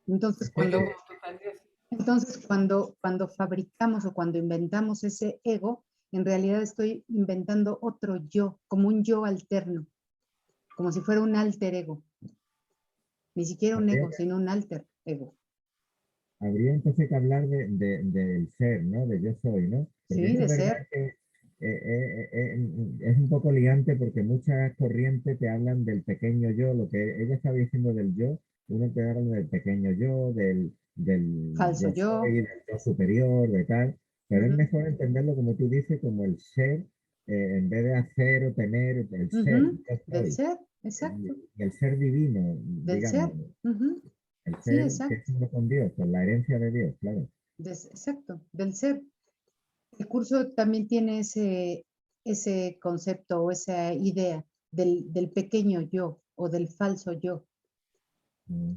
Entonces Oye, cuando, como tú cambias. cuando fabricamos o cuando inventamos ese ego, en realidad estoy inventando otro yo, como un yo alterno, como si fuera un alter ego. Ni siquiera un habría, ego, sino un alter ego. habría entonces que hablar del ser, ¿no? De yo soy, ¿no? Porque Sí, eso de es verdad ser. que es un poco liante porque muchas corrientes te hablan del pequeño yo, lo que ella estaba diciendo del yo, uno te habla del pequeño yo, del Falso yo soy, yo. del yo superior, de tal, pero es Ujú, mejor entenderlo como tú dices, como el ser, en vez de hacer o tener, el ser, ujú. yo Del soy, ser, exacto. y el ser divino, Del digamos, ser. Ujú. el Sí, ser que es exacto. uno con Dios, con la herencia de Dios, claro. Exacto, del ser. El curso también tiene ese concepto o esa idea del pequeño yo o del falso yo. Mm.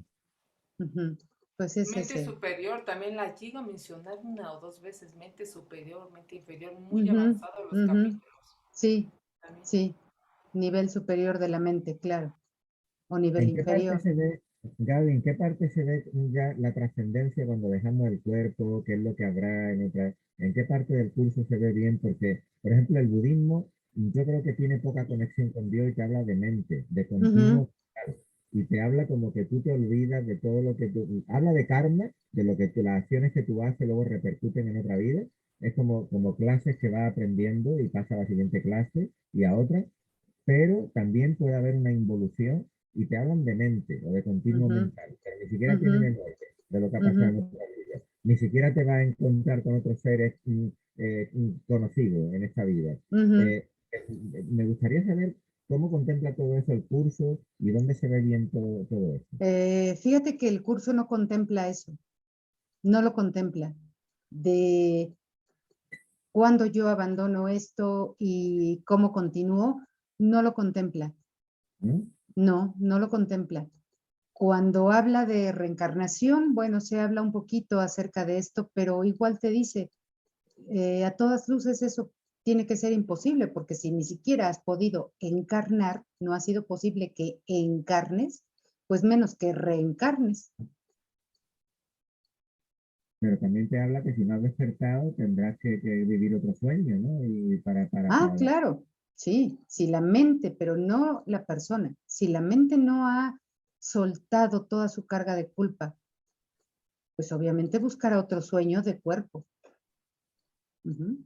Ujú. Pues es Mente ese. superior, también la llego a mencionar una o dos veces. Mente superior, mente inferior, muy Ujú, avanzado los ujú. capítulos. Sí, También. sí. Nivel superior de la mente, claro. O nivel ¿En qué parte inferior. se ve, Gaby, en qué parte se ve ya la trascendencia cuando dejamos el cuerpo? ¿Qué es lo que habrá en otra? ¿En qué parte del curso se ve bien? Porque, por ejemplo, el budismo, yo creo que tiene poca conexión con Dios y te habla de mente, de Ujú, continuo, y te habla como que tú te olvidas de todo lo que tú, habla de karma, de lo que las acciones que tú haces luego repercuten en otra vida, es como clases que va aprendiendo y pasa a la siguiente clase y a otra, pero también puede haber una involución y te hablan de mente o de continuo Ujú, mental, pero ni siquiera tiene ujú, memoria de lo que ha pasado en ujú, nuestra vida. Ni siquiera te va a encontrar con otros seres conocidos en esta vida. ujú. Me gustaría saber cómo contempla todo eso el curso y dónde se ve bien todo eso. Fíjate que el curso no contempla eso, no lo contempla. De cuándo yo abandono esto y cómo continúo, no lo contempla. ¿No? No, no lo contempla. Cuando habla de reencarnación, bueno, se habla un poquito acerca de esto, pero igual te dice, a todas luces eso tiene que ser imposible, porque si ni siquiera has podido encarnar, no ha sido posible que encarnes, pues menos que reencarnes. Pero también te habla que si no has despertado tendrás que vivir otro sueño, ¿no? Y Ah, claro, sí, si la mente, pero no la persona, si la mente no ha soltado toda su carga de culpa, pues obviamente buscará otro sueño de cuerpo. Ujú.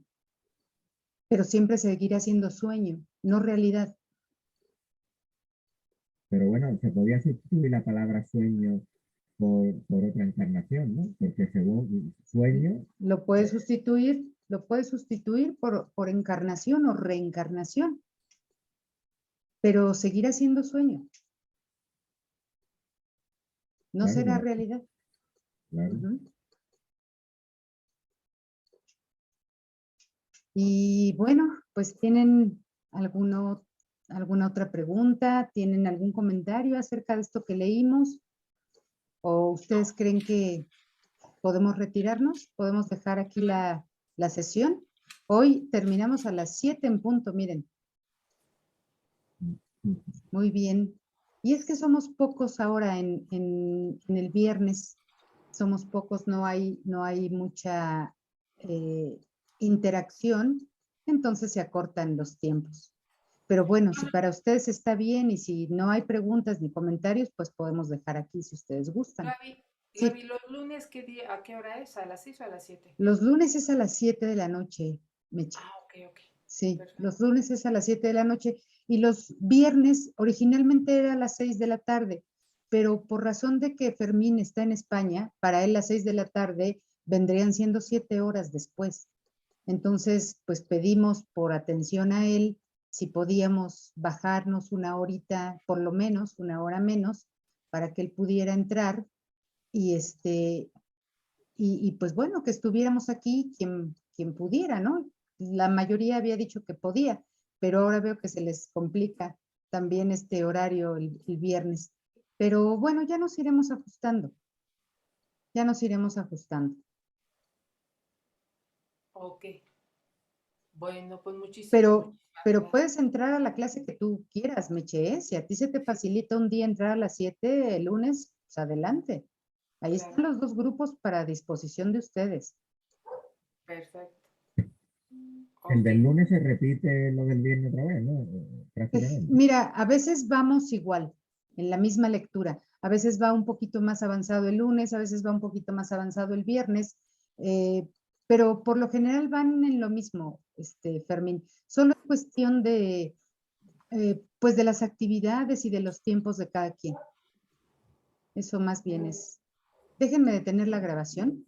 Pero siempre seguirá siendo sueño, no realidad. Pero bueno, se podía sustituir la palabra sueño por otra encarnación, ¿no? Porque según sueño, Lo puedes sustituir por encarnación o reencarnación, pero seguirá siendo sueño, no claro, será realidad. claro. Ujú. Y bueno, pues tienen alguna otra pregunta, tienen algún comentario acerca de esto que leímos, o ustedes creen que podemos retirarnos, podemos dejar aquí la sesión. Hoy terminamos a las 7 en punto, miren, muy bien. Y es que somos pocos ahora en el viernes, somos pocos, no hay mucha interacción, entonces se acortan los tiempos. Pero bueno, si para ustedes está bien y si no hay preguntas ni comentarios, pues podemos dejar aquí si ustedes gustan. Gaby, Sí, Gaby, los lunes, ¿qué día, a qué hora es? ¿A las 6 o a las 7? los lunes es a las 7 de la noche, Meche. Ah, ok, ok. Sí, los Perfecto. lunes es a las 7 de la noche y los viernes originalmente era a las 6 de la tarde, pero por razón de que Fermín está en España, para él las 6 de la tarde vendrían siendo 7 horas después. Entonces, pues pedimos por atención a él si podíamos bajarnos una horita, por lo menos una hora menos, para que él pudiera entrar y pues bueno, que estuviéramos aquí quien pudiera, ¿no? La mayoría había dicho que podía, pero ahora veo que se les complica también este horario el viernes. Pero bueno, ya nos iremos ajustando, ya nos iremos ajustando. Ok. Bueno, pues Pero, muchísimas pero gracias. puedes entrar a la clase que tú quieras, Meche, ¿eh? Si a ti se te facilita un día entrar a las 7 el lunes, pues adelante. Ahí están Claro, los dos grupos para disposición de ustedes. perfecto. El Ok. del lunes se repite lo del viernes otra vez, ¿no? Prácticamente. Mira, a veces vamos igual, en la misma lectura. A veces va un poquito más avanzado el lunes, a veces va un poquito más avanzado el viernes, eh, pero por lo general van en lo mismo, Fermín. Solo es cuestión pues de las actividades y de los tiempos de cada quien. Eso más bien es. Déjenme detener la grabación.